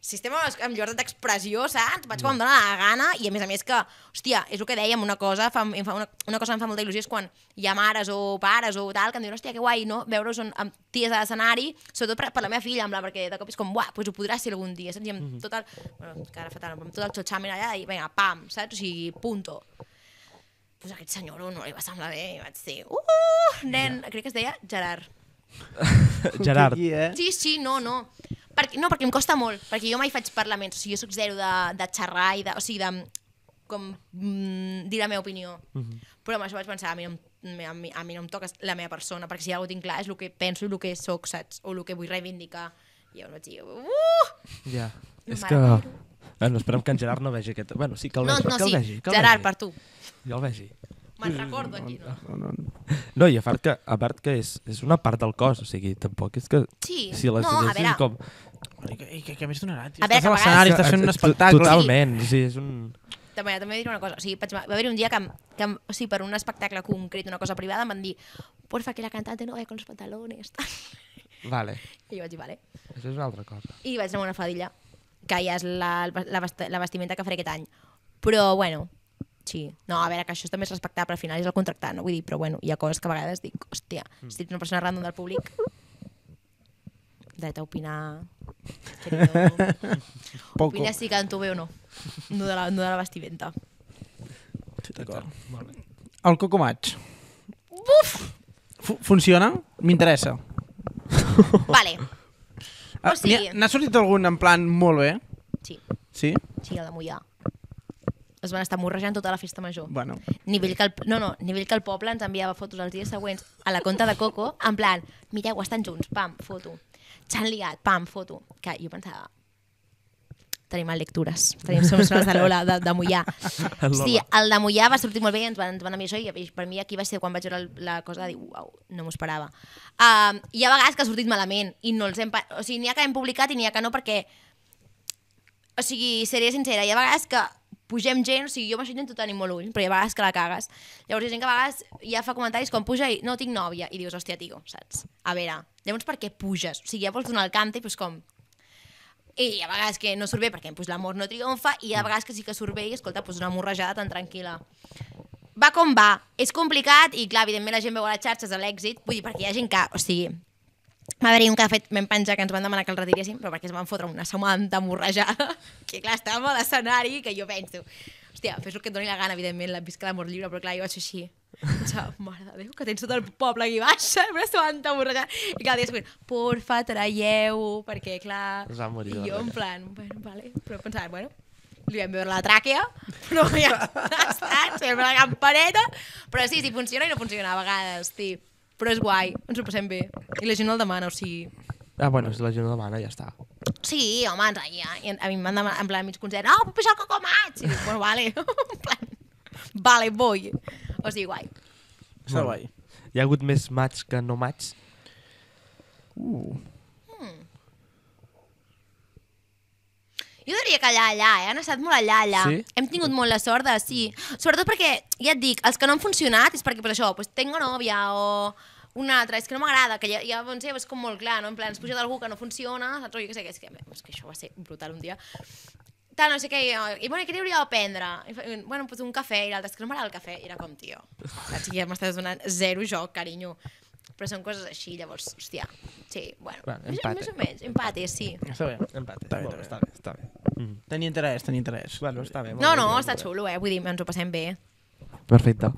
si estem amb llibertat d'expressió, saps? Vaig com em dóna la gana i a més que, hòstia, és el que dèiem, una cosa em fa molta il·lusió és quan hi ha mares o pares o tal que em diuen, hòstia, que guai, no? Veure-us amb ties a l'escenari, sobretot per la meva filla, perquè de cop és com, buah, doncs ho podrà ser algun dia, saps? I amb tot el, bueno, cara fatal, amb tot el xotxamen allà i vinga, pam, saps? O sigui, punto. Doncs aquest senyor no li va semblar bé i vaig dir, nen, crec que es deia Gerard. Gerard. Sí, no. Perquè em costa molt, perquè jo mai faig parlaments, o sigui, jo soc zero de xerrar i o sigui, de com dir la meva opinió. Però amb això vaig pensar, a mi no em toca la meva persona, perquè si alguna cosa tinc clar és el que penso i el que soc, saps? O el que vull reivindicar. I llavors vaig dir, Ja, és que... Bueno, esperem que en Gerard no vegi aquest... Bueno, sí, que el vegi. Gerard, per tu. Jo el vegi. Me'n recordo aquí, no? No, i a part que és una part del cos, o sigui, tampoc és que... Sí, si les no, a veure... Com... I què més donarà, tio? A veure, estàs a l'escenari, estàs fent un espectacle. Totalment, sí, és un... També diré una cosa, o sigui, va haver un dia que o sigui, per un espectacle concret, una cosa privada, em van dir, porfa, que la cantante no vaya con los pantalones, tal. Vale. I jo vaig dir, vale. Això és una altra cosa. I vaig anar amb una faldilla, que ja és la vestimenta que faré aquest any. Però, bueno, sí. No, a veure, que això també és respectable, al final és el contractat, no? Vull dir, però bueno, hi ha coses que a vegades dic, hòstia, si ets una persona random del públic, dret a opinar... Opina si canto bé o no. No de la vestimenta. Sí, d'acord. El Coco Match. Buf! Funciona? M'interessa. Vale. O sigui... N'ha sortit algun en plan molt bé? Sí. Sí? Sí, el de Mollà. Es van estar morrejant tota la festa major. Bueno. Nivell que el poble ens enviava fotos els dies següents a la conta de Coco, en plan, mireu, estan junts, pam, foto. S'han liat, pam, foto. Que jo pensava, tenim mal lectures. Som les de Lola, de Mollà. Sí, el de Mollà va sortir molt bé, ens van enviar això, i per mi aquí va ser quan vaig veure la cosa de dir, uau, no m'ho esperava. Hi ha vegades que ha sortit malament, i no els hem... O sigui, n'hi ha que hem publicat i n'hi ha que no, perquè... O sigui, seré sincera, hi ha vegades que pugem gent, o sigui, jo amb això intento tenir molt ull, però hi ha vegades que la cagues. Llavors hi ha gent que a vegades ja fa comentaris com puja i no tinc nòvia, i dius, hòstia, tio, saps? A veure, llavors per què puges? O sigui, ja vols donar el cante, doncs com... I hi ha vegades que no surt bé perquè l'amor no triomfa, i hi ha vegades que sí que surt bé i, escolta, una morrejada tan tranquil·la. Va com va, és complicat i, clar, evidentment la gent veu a les xarxes de l'èxit, vull dir, perquè hi ha gent que, o sigui... Va haver-hi un que ha fet, vam penjar que ens van demanar que el retiréssim, però perquè es van fotre una setmana morrejada, que clar, estàvem a l'escenari, que jo penso, hòstia, fes el que et doni la gana, evidentment, visca l'amor lliure, però clar, jo vaig fer així. Mare de Déu, que tens tot el poble aquí baix, una setmana morrejada. I cada dia següent, porfa, traieu-ho, perquè clar... I jo en plan, bueno, vale, però pensava, bueno, li vam veure la tràquea, però ja està, sempre la campaneta, però sí, funciona i no funciona a vegades, tio. Però és guai, ens ho passem bé. I la gent no el demana, o sigui... Bueno, si la gent no demana, ja està. Sí, home, ens reia. I a mi em van demanar, en plan, mig concert, puc pujar el Coco Match! I dic, bueno, vale. En plan, vale, voy. O sigui, guai. Està guai. Hi ha hagut més match que no match? Jo diria que allà, han estat molt allà. Sí? Hem tingut molt la sort de, sí. Sobretot perquè, ja et dic, els que no han funcionat és perquè, pues això, pues tengo novia o una altra, és que no m'agrada, que ja és com molt clar, no? En plan, es puja d'algú que no funciona, saps? O jo què sé, és que això va ser brutal un dia. tal, no sé què, i bueno, què hauria de prendre? Bueno, pues un cafè, i l'altre, és que no m'agrada el cafè. I era com, tio, saps? Ja m'estàs donant zero joc, carinyo. Però són coses així, llavors, hòstia, sí, bueno, empate. Més o menys, empate, sí. Està bé. Empate. Està bé. Tenia interès. Bueno, està bé. No, està xulo, vull dir, ens ho passem bé. Perfecte.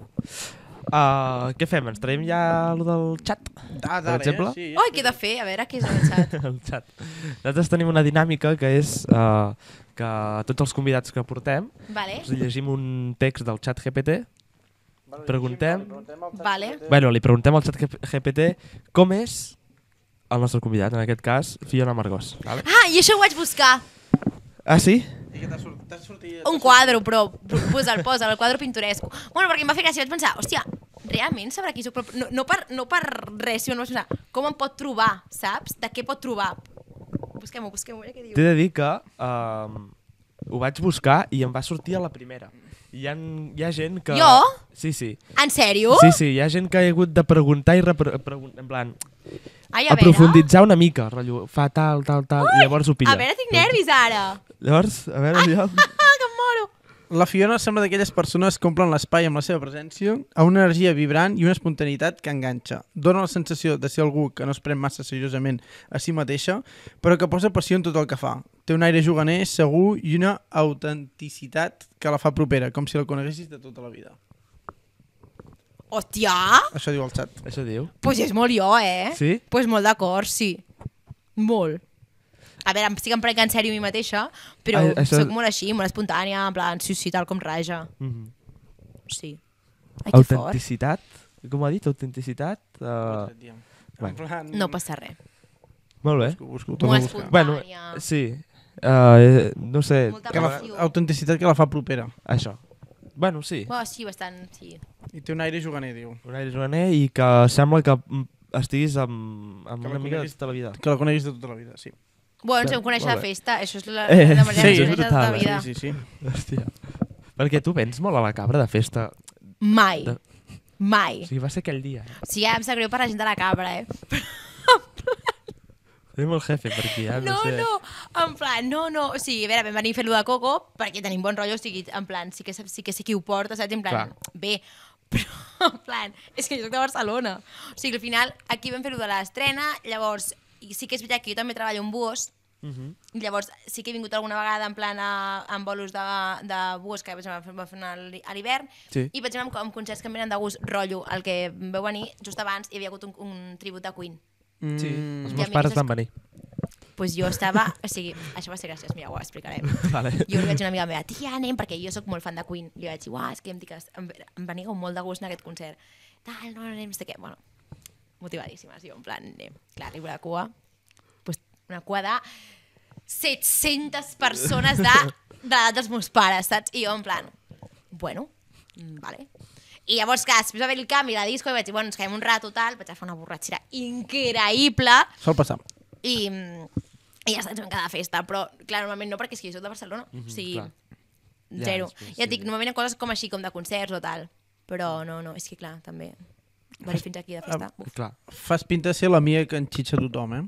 Què fem? Ens traiem ja el del xat? Per exemple? Sí. Oi, què he de fer? A veure, què és el xat? El xat. Nosaltres tenim una dinàmica que és que tots els convidats que portem els llegim un text del xat GPT, preguntem... Bueno, li preguntem al xat GPT com és el nostre convidat, en aquest cas, Fiona Margós. Vale? Ah, i això ho vaig buscar. Ah, sí? Un quadre, però posa el quadre pintoresc. Bueno, perquè em va fer gràcia, vaig pensar, hòstia, realment sabrà qui soc? No per res, sinó vaig pensar, com em pot trobar, saps? De què pot trobar? Busquem-ho, què diu? T'he de dir que ho vaig buscar i em va sortir a la primera. Hi ha gent que... Jo? Sí. En sèrio? Sí, hi ha gent que ha hagut de preguntar i en plan... Ai, aprofunditzar una mica, rotllo, fa tal, i llavors ho pilla. A veure, tinc nervis ara. Llavors, a veure, jo... Que em moro. La Fiona sembla d'aquelles persones que omplen l'espai amb la seva presència, a una energia vibrant i una espontaneïtat que enganxa. Dóna la sensació de ser algú que no es pren massa seriosament a si mateixa, però que posa passió en tot el que fa. Té un aire juganer, segur i una autenticitat que la fa propera, com si la coneguessis de tota la vida. Hòstia! Això diu el xat. Això diu? Pues és molt jo, Sí? Pues molt d'acord, sí. Molt. A veure, sí que em prenc en sèrio a mi mateixa, però soc molt així, molt espontània, en plan, sí, tal com raja. Sí. Ai, que fort. Autenticitat? Com ha dit? Autenticitat? No passa res. Molt bé. Molt espontània. Bueno, sí. No sé. Autenticitat que la fa propera. Això. Bueno, sí. Sí, bastant, sí. I té un aire juganer, diu. Un aire juganer i que sembla que estiguis amb una amiga de tota la vida. Que la coneguis de tota la vida, sí. Bueno, ens vam conèixer a la festa, això és la manera de conèixer de tota la vida. Sí. Hòstia. Perquè tu vens molt a la cabra de festa. Mai. Mai. O sigui, va ser aquell dia. Sí, ja em sap greu per la gent de la cabra, Soy molt jefe per aquí, no sé. No, en plan, no. O sigui, a veure, vam venir a fer-lo de Coco perquè tenim bon rotllo, o sigui, en plan, sí que sé qui ho porta, saps? En plan, bé, però en plan, és que jo soc de Barcelona. O sigui, al final, aquí vam fer-ho de l'estrena, llavors, sí que és veritat que jo també treballo amb buos, i llavors sí que he vingut alguna vegada en plan amb bolos de buos que vam fer a l'hivern, i per exemple amb concerts que em venen de gust rotllo, el que veu venir just abans hi havia hagut un tribut de Queen. Sí, els meus pares van venir. Doncs jo estava... O sigui, això va ser gràcies, mira, ho explicarem. Jo li vaig dir a una amiga meva, tia, anem, perquè jo soc molt fan de Queen. Li vaig dir, és que em venia molt de gust en aquest concert. Tal, no sé què. Bueno, motivadíssimes, jo, en plan, anem. Clar, arribo a la cua, una cua de 700 persones de l'edat dels meus pares, saps? I jo, en plan, bueno, vale. I llavors, clar, després va haver el canvi, la disco, i vaig dir, bueno, ens quedem un rato, tal, vaig a fer una borratxera increïble. Sol passar. I ja ens vam quedar a festa, però, clar, normalment no, perquè és que jo soc de Barcelona, o sigui, zero. Ja et dic, normalment coses com així, com de concerts o tal, però no, és que, clar, també, venir fins aquí de festa. Fas pinta de ser l'amiga que enxitxa tothom,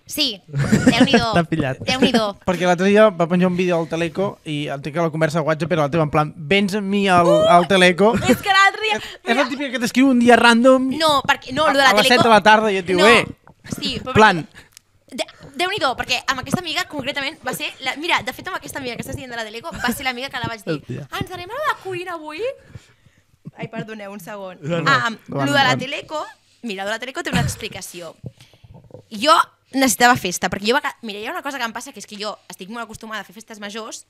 Sí, Déu-n'hi-do. T'ha pillat. Déu-n'hi-do. Perquè l'altre dia va penjar un vídeo al Teleco i el tinc a la conversa de WhatsApp, però la teva en plan, vens amb mi al Teleco. És que l'altre dia... És la típica que t'escriu un dia random no, perquè, no, lo de la a les 7 de la tarda i et diu, sí, plan. Déu-n'hi-do, perquè amb aquesta amiga concretament va ser... Mira, de fet amb aquesta amiga que estàs dient de la Teleco va ser l'amiga que la vaig dir, ens anem a la cuina avui? Ai, perdoneu, un segon. Lo de la Teleco, mira, lo de la Teleco té una explicació. Jo necessitava festa, perquè mira, hi ha una cosa que em passa, que és que jo estic molt acostumada a fer festes majors,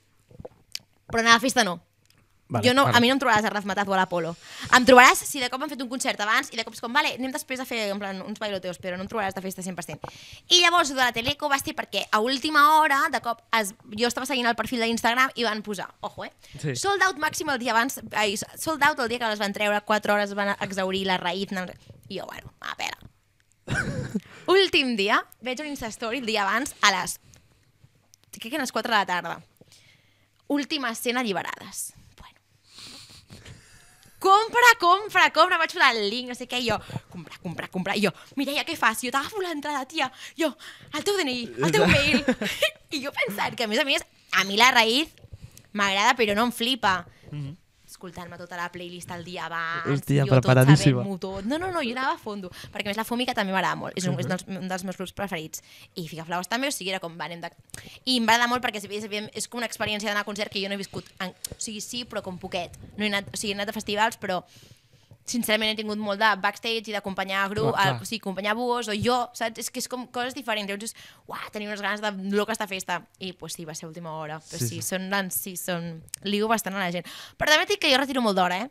però anar a la festa no. A mi no em trobaràs a Razmataz o a l'Apolo. Em trobaràs si de cop hem fet un concert abans i de cop és com, vale, anem després a fer en plan, uns bailoteos, però no em trobaràs de festa 100%. I llavors de la Teleco va ser perquè a última hora, de cop, jo estava seguint el perfil d'Instagram i van posar, ojo, sold out màxim el dia abans, sold out el dia que les van treure, 4 hores van exaurir la raïz, i jo, bueno, a veure. Últim dia, veig un Instastory el dia abans a les... crec que a les 4 de la tarda. Última escena alliberades. Bueno. Compra, vaig posar el link, no sé què, i jo, comprar. I jo, Mireia, què fas? Jo t'agafo l'entrada, tia. Jo, el teu DNI, el teu mail. I jo pensant que, a més, a mi la Raïz m'agrada, però no em flipa. Escoltant-me tota la playlist el dia abans, hòstia, jo tot preparadíssima. sabent-m'ho tot. No, jo anava a fondo, perquè a més la Fúmica també m'agrada molt, és un dels meus grups preferits. I Figaflaues també, o sigui, era com anem de... I m'agrada molt perquè és com una experiència d'anar a concert que jo no he viscut, o sigui, sí, però com poquet. No he anat, o sigui, he anat a festivals, però sincerament he tingut molt de backstage i d'acompanyar grup, o sigui, acompanyar buos o jo, saps? És que és com coses diferents. Llavors, tenir unes ganes de loca esta festa. I pues sí, va ser última hora. Però són... Ligo bastant a la gent. Però també dic que jo retiro molt d'hora,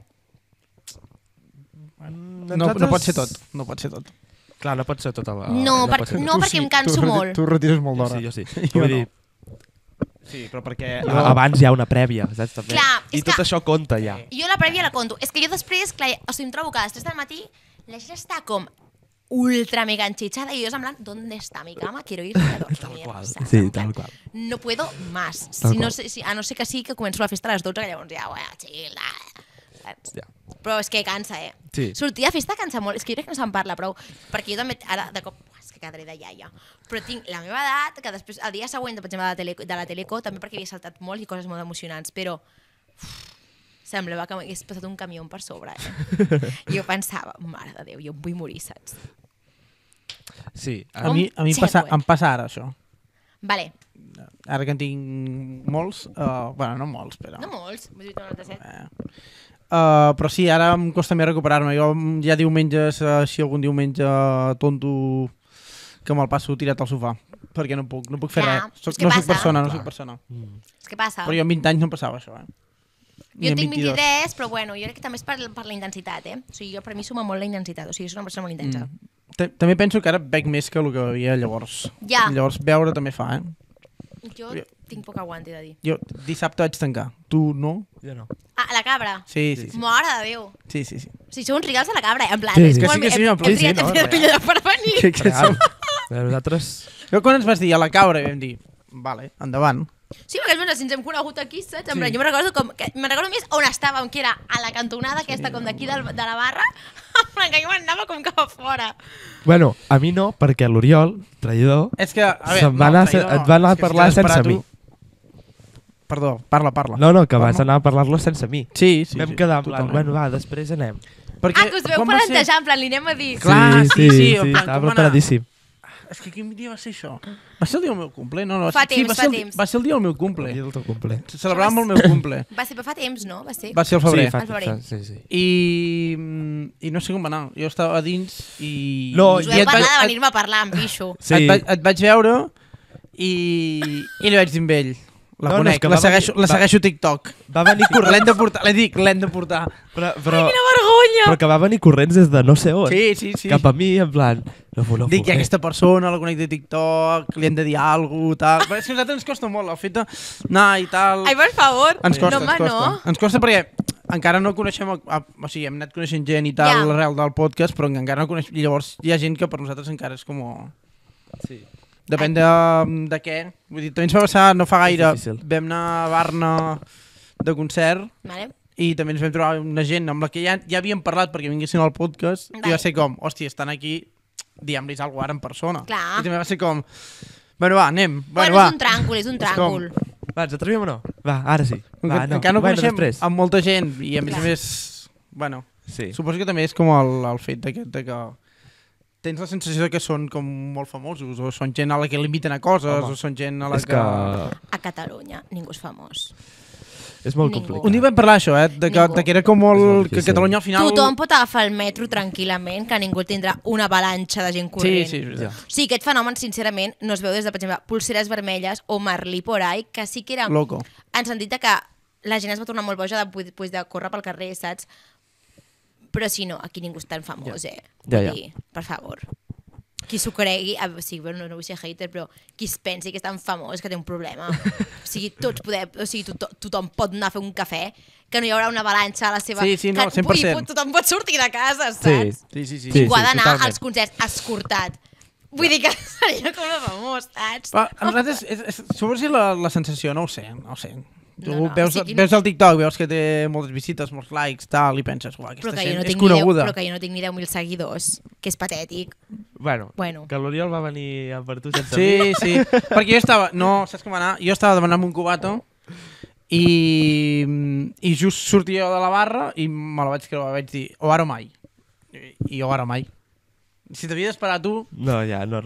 No pot ser tot. No pot ser tot. Clar, no pot ser tot. No, perquè em canso molt. Tu retires molt d'hora. Jo sí. Vull dir... Sí, però perquè... Abans hi ha una prèvia, saps? També. Clar, i tot això compta ja. Jo la prèvia la conto. És que jo després, clar, o sigui, em trobo que a les 3 del matí la gent està com ultra mega enchichada y yo en plan, ¿dónde está mi cama? Quiero ir a dormir. Tal qual. Sí, tal qual. No puedo más. A no ser que sí que començo la festa a les 12, que llavors ja, chill, saps? Ja. Però és que cansa, Sí. Sortir a festa cansa molt. És que jo crec que no se'n parla prou. Perquè jo també, ara, de cop, és que quedaré de iaia. Però tinc la meva edat, que després, el dia següent, per exemple, de la Teleco, també perquè havia saltat molt i coses molt emocionants, però semblava que m'hagués passat un camió per sobre. I jo pensava, mare de Déu, jo em vull morir, saps? Sí. A mi em passa ara, això. Vale. Ara que en tinc molts, bueno, no molts, però... No molts, vull dir, 97. Però sí, ara em costa més recuperar-me. Jo hi ha diumenges, així algun diumenge tonto que me'l passo tirat al sofà, perquè no puc fer res. No soc persona. És que passa. Però jo amb 20 anys no passava això, Jo tinc 23, però bueno, jo crec que també és per la intensitat, O sigui, per mi suma molt la intensitat, o sigui, és una persona molt intensa. També penso que ara bec més que el que havia llavors. Ja. Llavors beure també fa, Jo tinc poc aguant, he de dir. Jo dissabte vaig tancar. Tu no? Jo no. Ah, la cabra? Sí. Mare de Déu. Sí. O sigui, sou uns regals de la cabra, en plan. Sí, és que com sí, hem triat el millor per venir. Nosaltres... Jo quan ens vas dir a la cabra vam dir, vale, endavant. Sí, perquè és si ens hem conegut aquí, saps? En plan, jo me'n recordo més on estàvem, que era a la cantonada aquesta com d'aquí de la barra, en plan que jo m'anava com cap a fora. Bueno, a mi no, perquè l'Oriol, traïdor, et va anar a parlar sense mi. Perdó, parla. No, que vas anar a parlar-lo sense mi. Sí. Vam quedar en plan, bueno, va, després anem. Que us veu plantejar, en plan, li anem a dir. Clar, sí, estava preparadíssim. És que quin dia va ser això? Va ser el dia del meu cumple? No, fa temps. Va ser el dia del meu cumple. El dia del teu cumple. Celebràvem el meu cumple. Va ser fa temps, no? Va ser al febrer. Sí. I no sé com va anar. Jo estava a dins i... Us vau parlar de venir-me a parlar amb Bixo. Et vaig veure i li vaig dir amb ell. La conec, la segueixo a TikTok. Va venir corrents. L'hem de portar. Ai, quina vergonya! Però que va venir corrents des de no sé on. Sí. Cap a mi, en plan... Dic que aquesta persona la conec de TikTok, li hem de dir alguna cosa, tal. Però és que a nosaltres ens costa molt el fet d'anar i tal. Ai, per favor. Ens costa. Ens costa perquè encara no coneixem... O sigui, hem anat coneixent gent i tal arrel del podcast, però encara no coneixem... Llavors hi ha gent que per nosaltres encara és com... Sí. Depèn de què. Vull dir, també ens va passar no fa gaire. Vam anar a Barna de concert i també ens vam trobar una gent amb la que ja havíem parlat perquè vinguessin al podcast i va ser com, hòstia, estan aquí, diguem-los alguna cosa ara en persona. Clar. I també va ser com, bueno, va, anem. Bueno, és un tràncol. Va, ens atrevim o no? Va, ara sí. Encara no coneixem amb molta gent i a més a més, bueno, suposo que també és com el fet de que tens la sensació que són com molt famosos, o són gent a la que limiten a coses, o són gent a la que... A Catalunya ningú és famós. És molt complicat. Un dia vam parlar això, de que era com molt... Que Catalunya al final... Tothom pot agafar el metro tranquil·lament, que ningú tindrà una avalanxa de gent corrent. Sí. Sí, aquest fenomen, sincerament, no es veu des de, per exemple, Pulseres Vermelles o Marlí por ahí, que sí que era... Loco. En sentit que la gent es va tornar molt boja després de córrer pel carrer, saps? Però si no, aquí ningú és tan famós, Dir, per favor. Qui s'ho cregui, sí, bueno, no vull ser hater, però qui es pensi que és tan famós que té un problema. O sigui, tothom pot anar a fer un cafè, que no hi haurà una avalanxa a la seva... Sí, no, 100%. Tothom pot sortir de casa, saps? Sí. Ningú ha d'anar als concerts escortat. Vull dir que seria com una famós, saps? A nosaltres, suposo que la sensació, no ho sé. Veus el TikTok, veus que té moltes visites, molts likes, tal, i penses, uah, aquesta gent és coneguda. Però que jo no tinc ni 10.000 seguidors, que és patètic. Bueno, que l'Oriol va venir a per tu sense mi. Sí, perquè jo estava... No, saps com anar? Jo estava demanant un cubato i just sortia de la barra i me la vaig creuar, vaig dir, o ara o mai. I o ara o mai. Si t'havia d'esperar tu... No, ja, no.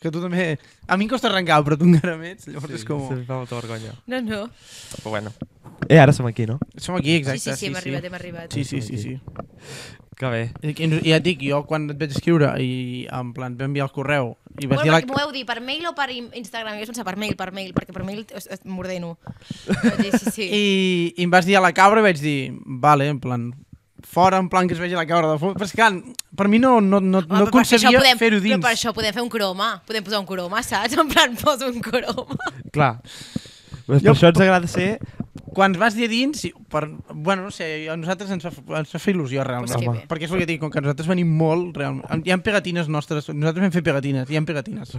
Que tu també... A mi em costa arrencar, però tu encara més. Llavors és com... Sí, em fa molta vergonya. No. Però bueno. Ara som aquí, no? Som aquí, exacte. Sí, hem arribat. Sí. Que bé. I ja et dic, jo quan et vaig escriure i en plan vam enviar el correu i vas dir... M'ho heu dit per mail o per Instagram? Jo vaig pensar per mail, perquè per mail m'ordeno. Sí. I em vas dir a la cabra i vaig dir, vale, en plan... fora, en plan que es vegi la cabra de fons. Però és que, per mi no concebia fer-ho dins. Però per això podem fer un croma. Podem posar un croma, saps? En plan, poso un croma. Clar. Per això ens agrada ser... Quan ens vas dir dins, bueno, no sé, a nosaltres ens fa fer il·lusió, realment. Perquè és el que dic, com que nosaltres venim molt, realment. Hi ha pegatines nostres, nosaltres vam fer pegatines, hi ha pegatines.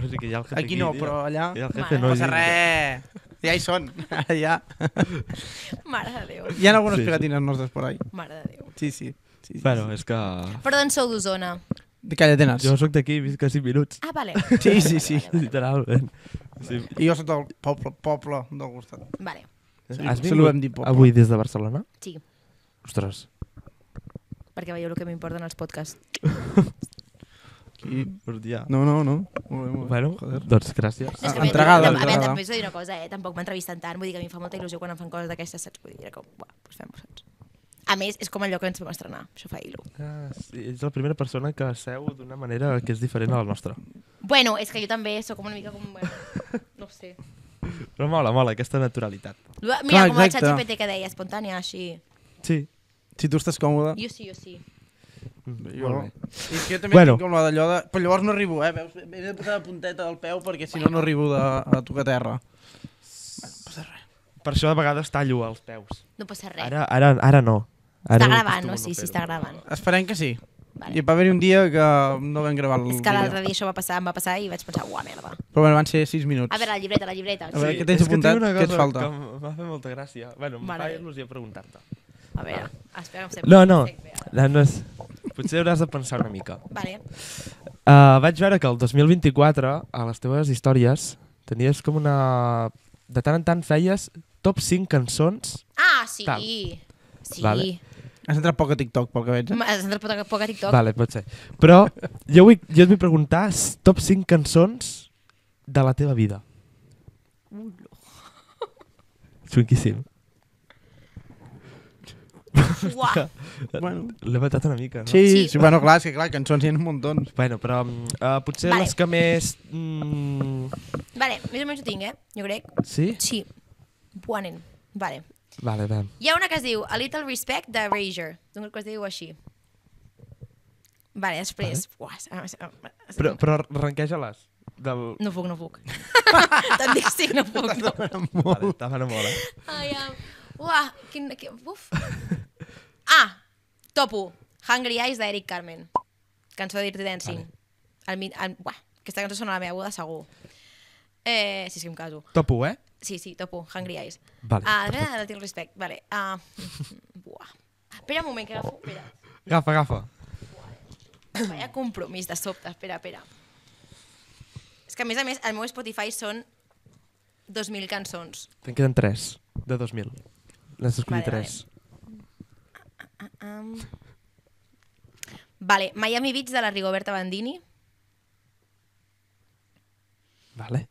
Aquí no, però allà... No passa res. Ja hi són, ara ja. Mare de Déu. Hi ha algunes pegatines nostres por ahí. Mare de Déu. Sí. Bueno, és que... Però d'on sou d'Osona? De Callatenes. Jo soc d'aquí, visc a 5 minuts. Ah, vale. Sí. Literalment. I jo soc del poble del costat. Vale. Has vingut avui des de Barcelona? Sí. Ostres. Perquè veieu el que m'importen els podcasts. No. Bueno, doncs gràcies. Entregada. També us he de dir una cosa, tampoc m'entrevisten tant, vull dir que a mi em fa molta il·lusió quan em fan coses d'aquestes, saps? Vull dir, com, doncs fem-ho, saps? A més, és com allò que ens vam estrenar, això fa il·lu. Sí, ets la primera persona que seu d'una manera que és diferent a la nostra. Bueno, és que jo també sóc com una mica com... no sé. Però mola, aquesta naturalitat. Mira, com el ChatGPT que deia, espontània, així. Sí. Si tu estàs còmode. Jo sí. Molt bé. I és que jo també tinc com la d'allò de... Però llavors no arribo, veus? He de posar la punteta del peu perquè si no arribo a tocar terra. No passa res. Per això de vegades tallo els peus. No passa res. Ara no. Està gravant, no? Sí, està gravant. Esperem que sí. I va haver-hi un dia que no vam gravar el vídeo. És que l'altre dia això em va passar i vaig pensar, merda. Però bueno, van ser 6 minuts. A veure, la llibreta. A veure, què tens apuntat? Què et falta? Em va fer molta gràcia. Bueno, em fa il·lusió preguntar-te. A veure, espera que em sembla. No és... Potser hauràs de pensar una mica. Vale. Vaig veure que el 2024, a les teves històries, tenies com una... De tant en tant feies top 5 cançons. Ah, sí. Tal. Sí. Vale. Has entrat poc a TikTok, pel que veig. Has entrat poc a TikTok? Vale, pot ser. Però jo et vull preguntar top 5 cançons de la teva vida. Xunquíssim. Uah. Bueno. L'he matat una mica, no? Sí, bueno, clar, és que cançons hi ha un muntó. Bueno, però potser les que més... Vale, més o menys ho tinc, jo crec. Sí? Sí. Buanen. Vale. Vale. Hi ha una que es diu A Little Respect de Erasure. Un que es diu així. Vale, després... Vale. Però arranqueja-les. No puc. Te'n dic sí, no puc. T'ha fet molt, Ai, uah, uf. Top 1. Hungry Eyes d'Eric Carmen. Cançó de Dirty Dancing. Aquesta cançó sona a la meva boda, segur. Sí, és que em caso. Top 1, eh? Sí, top 1. Hungry Eyes. Vale. Little Respect. Vale. Espera un moment, que agafo. Agafa. Vaya compromís de sobte. Espera. És que a més, el meu Spotify són 2.000 cançons. Te'n queden 3 de 2.000. N'has d'escollir 3. Vale, Miami Beach de la Rigoberta Bandini. Vale.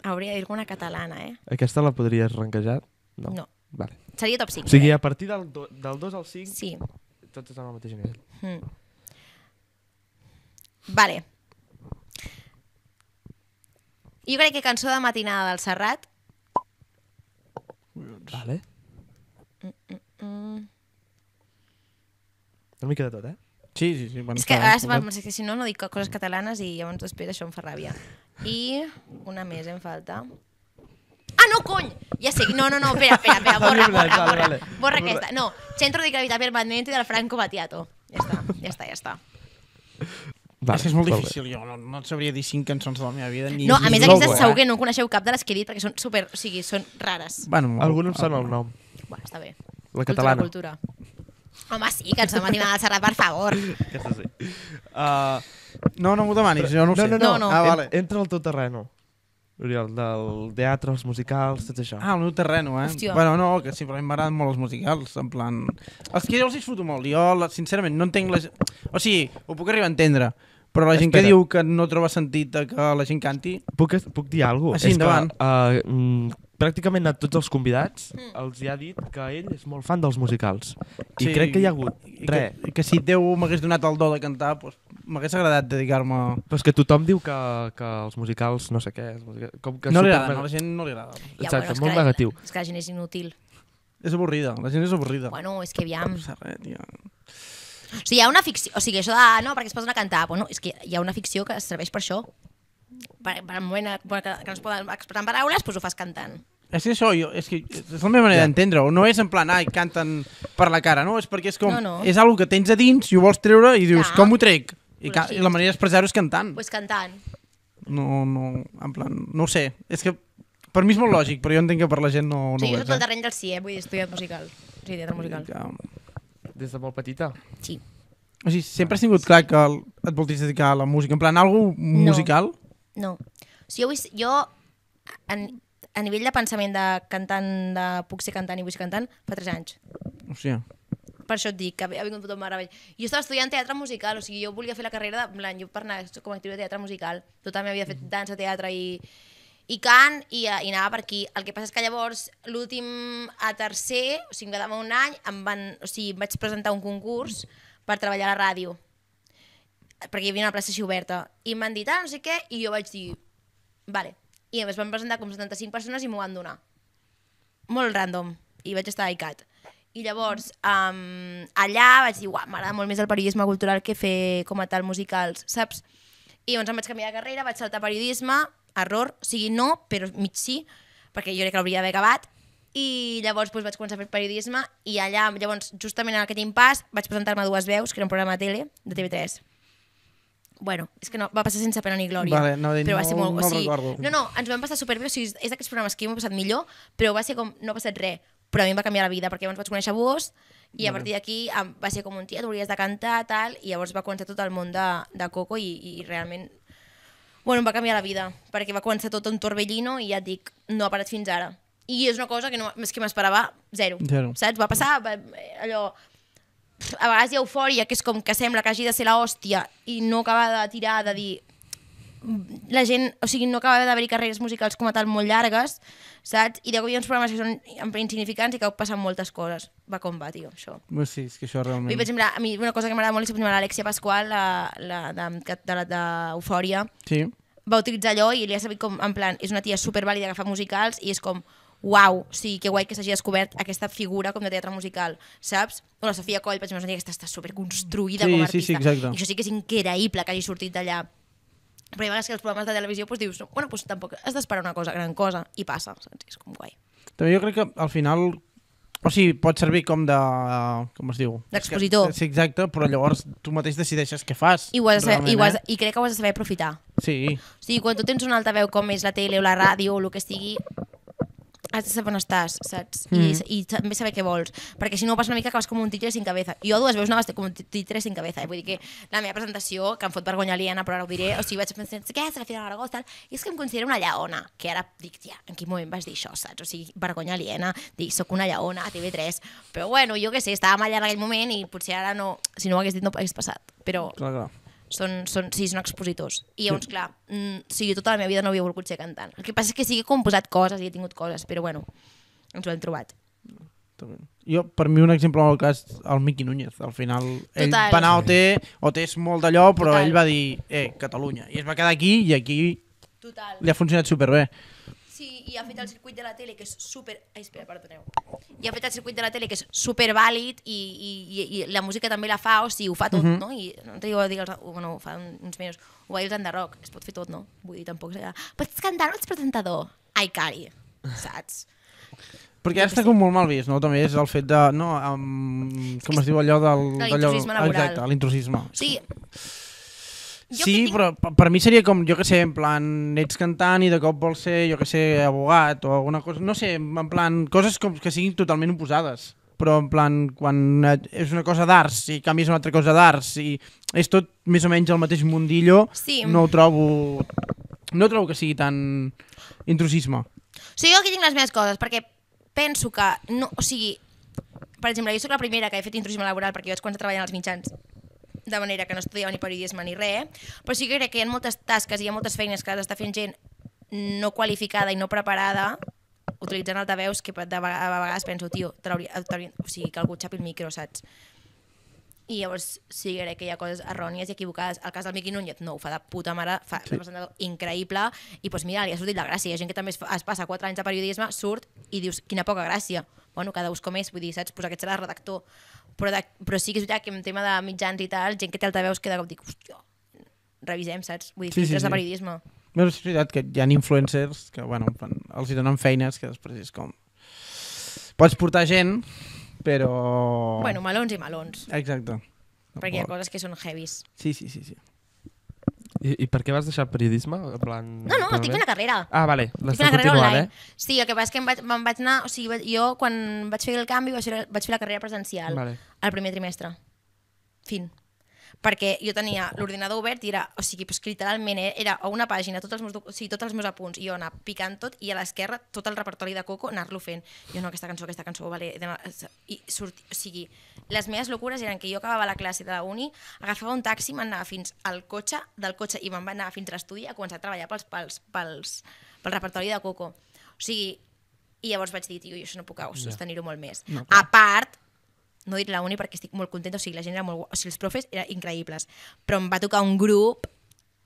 Hauria de dir alguna catalana, Aquesta la podries ranquejar? No. Vale. Seria top 5. O sigui, a partir del 2 al 5, sí. Tots estan al mateix nivell. Vale. Jo crec que cançó de matinada del Serrat. Vale. Una mica de tot, Sí. És que si no dic coses catalanes i llavors després això em fa ràbia. I una més em falta. Ah, no, cony! Ja sé, no, espera, borra aquesta. No, Centro de Gravedad Permanente del Franco Battiato. Ja està. És que és molt difícil, jo no et sabria dir 5 cançons de la meva vida. No, a més aquestes segur que no coneixeu cap de les que he dit perquè són super, o sigui, són rares. Alguns em sona el nom. Bueno, està bé. La catalana. Cultura. Home, sí, que ens demanin a la Serrat, per favor. Aquesta sí. No m'ho demanis, jo no ho sé. No. Vale. Entra al teu terreno, Oriol, del teatre, els musicals, tot això. El meu terreno, Hòstia. Bueno, no, que simplement m'agraden molt els musicals, en plan... Els que jo els disfruto molt, jo sincerament no entenc la... O sigui, ho puc arribar a entendre, però la gent que diu que no troba sentit que la gent canti... Puc dir alguna cosa? Sí, endavant. Pràcticament a tots els convidats els hi ha dit que ell és molt fan dels musicals. I crec que hi ha hagut res. Que si Déu m'hagués donat el do de cantar, doncs m'hagués agradat dedicar-me... Però és que tothom diu que els musicals no sé què... No li agrada, a la gent no li agrada. Exacte, molt negatiu. És que la gent és inútil. És avorrida, la gent és avorrida. Bueno, és que aviam... No sé res, tio. O sigui, hi ha una ficció... O sigui, això de... No, perquè es posen a cantar. Bueno, és que hi ha una ficció que serveix per això. Per un moment que no es poden expressar en paraules, doncs ho fas cantant. És que això, és la meva manera d'entendre-ho. No és en plan, canten per la cara, no? És perquè és com... No. És algo que tens a dins i ho vols treure i dius, com ho trec? I la manera d'expressar-ho és cantant. Doncs cantant. No, en plan, no ho sé. És que per mi és molt lògic, però jo entenc que per la gent no ho és. Sí, jo soc del terreny del sí, vull dir, he estudiat musical. Sí, teatre musical. Des de molt petita? Sí. O sigui, sempre has tingut clar que et volties dedicar a la música? En plan, algo musical? No. O sigui, jo a nivell de pensament de cantant, de puc ser cantant i vull ser cantant, fa 3 anys. Hòstia. Per això et dic que ha vingut tot meravell. Jo estava estudiant teatre musical, o sigui, jo volia fer la carrera jo per anar com a actriu de teatre musical. Tota la meva vida he fet dansa, teatre i cant i anava per aquí. El que passa és que llavors, l'últim a tercer, o sigui, em quedava un any, vaig presentar un concurs per treballar a la ràdio, perquè hi havia una plaça així oberta. I em van dir, no sé què, i jo vaig dir, vale. I a més van presentar com 75 persones i m'ho van donar. Molt random. I vaig estar a ICAT. I llavors, allà vaig dir, m'agrada molt més el periodisme cultural que fer com a tal musicals, saps? I llavors em vaig canviar de carrera, vaig saltar periodisme, error, o sigui, no, però mig sí, perquè jo crec que l'hauria d'haver acabat. I llavors vaig començar a fer periodisme i allà, llavors, justament en aquest impàs, vaig presentar-me a Dues Veus, que era un programa de tele, de TV3. Bueno, és que no, va passar sense pena ni glòria. Vale, però va ser molt, no recordo. No, ens vam passar superbé, o sigui, és d'aquests programes que m'ho he passat millor, però va ser com, no ha passat res, però a mi em va canviar la vida, perquè llavors vaig conèixer vos, i a partir d'aquí va ser com un tia, tu hauries de cantar, tal, i llavors va començar tot el món de Coco i realment, bueno, em va canviar la vida, perquè va començar tot un torbellino i ja et dic, no ha parat fins ara. I és una cosa que, és que m'esperava zero, saps? Va passar allò... A vegades hi ha eufòria, que és com que sembla que hagi de ser l'hòstia i no acaba de tirar, de dir... La gent, o sigui, no acaba d'haver-hi carreres musicals com a tal molt llargues, saps? I hi ha uns programes que són insignificants i que passen moltes coses. Va com va, tio, això. Sí, és que això realment... Per exemple, a mi una cosa que m'agrada molt és l'Alexia Pasqual, d'Eufòria. Sí. Va utilitzar allò i li ha sabut com, en plan, és una tia supervàlida que fa musicals i és com... Uau, sí, que guai que s'hagi descobert aquesta figura com de teatre musical, saps? O la Sofia Coll, per exemple, que està superconstruïda com a artista. Sí, exacte. I això sí que és increïble que hagi sortit d'allà. Però hi ha vegades que els programes de televisió dius, bueno, doncs tampoc has d'esperar una cosa, gran cosa, i passa, saps? És com guai. També jo crec que al final, o sigui, pot servir com de... com es diu? D'expositor. Sí, exacte, però llavors tu mateix decideixes què fas. I crec que ho has de saber aprofitar. Sí. O sigui, quan tu tens un altaveu com és la tele o la ràdio o el que sigui, has de saber on estàs, saps? I també saber què vols, perquè si no passa una mica acabes com un títere sin cabeza. Jo a Dues Veus anaves com un títere sin cabeza, vull dir que la meva presentació, que em fot vergonya aliena, però ara ho diré, o sigui, vaig pensar, què és la Fira de l'Aragó, tal, i és que em considero una lleona, que ara dic, tia, en quin moment vas dir això, saps? O sigui, vergonya aliena, dic, soc una lleona a TV3, però bueno, jo què sé, estàvem allà en aquell moment i potser ara no, si no ho hagués dit no hagués passat, però... Clar. Són expositors. I llavors, clar, tota la meva vida no havia volgut ser cantant. El que passa és que sí que he composat coses i he tingut coses, però bueno, ens ho hem trobat. Jo, per mi un exemple en el cas, el Miqui Núñez. Al final, ell va anar a OT és molt d'allò, però ell va dir, Catalunya. I es va quedar aquí i aquí li ha funcionat superbé. Sí, i ha fet el circuit de la tele, que és super... Ai, espera, perdoneu. I ha fet el circuit de la tele, que és supervàlid, i la música també la fa, o sigui, ho fa tot, no? I no t'ho dic, bueno, fa uns mesos, ho va dir els Enderroc, es pot fer tot, no? Vull dir, tampoc és allà, pots cantar o ets presentador? Ai, cari, saps? Perquè ara està com molt mal vist, no? També és el fet de... No, com es diu allò del... L'intrusisme laboral. Exacte, l'intrusisme. Sí. Sí, però per mi seria com, jo que sé, en plan, ets cantant i de cop vols ser, jo que sé, abogat o alguna cosa, no sé, en plan, coses com que siguin totalment oposades. Però en plan, quan és una cosa d'arts i canvies una altra cosa d'arts i és tot més o menys el mateix mundillo, no trobo que sigui tan intrusisme. O sigui, jo aquí tinc les meves coses, perquè penso que, no, o sigui, per exemple, jo soc la primera que he fet intrusisme laboral perquè jo vaig començar treballant als mitjans, de manera que no estudiava ni periodisme ni res, però sí que crec que hi ha moltes tasques i hi ha moltes feines que has d'estar fent gent no qualificada i no preparada, utilitzant altaveus que a vegades penso, tio, o sigui, que algú xapi el micro, saps? I llavors sí crec que hi ha coses errònies i equivocades. El cas del Miqui Núñez no ho fa de puta mare, fa un presentador increïble i doncs mira, li ha sortit la gràcia. Hi ha gent que també es passa 4 anys de periodisme, surt i dius, quina poca gràcia. Bueno, cada ús com és, vull dir, saps? Pues aquest serà redactor. Però sí que és veritat que en tema de mitjans i tal, gent que té altaveus que de cop dic, hòstia, revisem, saps? Vull dir, filtres de periodisme. Bueno, és veritat que hi ha influencers que, bueno, els hi donen feines que després és com... Pots portar gent, però... Bueno, melons i melons. Exacte. Perquè hi ha coses que són heavies. Sí. I per què vas deixar periodisme? En plan, no, estic fent la carrera. Ah, vale, l'estàs continuant, Sí, el que passa és que me'n vaig anar... O sigui, jo quan vaig fer el canvi vaig fer la carrera presencial al primer trimestre. Fin. Perquè jo tenia l'ordinador obert i era, o sigui, pues, literalment era a una pàgina tots els meus apunts i jo anar picant tot i a l'esquerra tot el repertori de Coco anar-lo fent. Jo no, aquesta cançó, vale. I o sigui, les meves locures eren que jo acabava la classe de la uni, agafava un taxi, m'anava fins al cotxe, del cotxe i me'n va anar fins a l'estudi a començar a treballar pel repertori de Coco. O sigui, i llavors vaig dir, tio, jo això no puc sostenir-ho molt més. A part, no he dit la uni perquè estic molt contenta, o sigui, la gent era molt... O sigui, els profes eren increïbles, però em va tocar un grup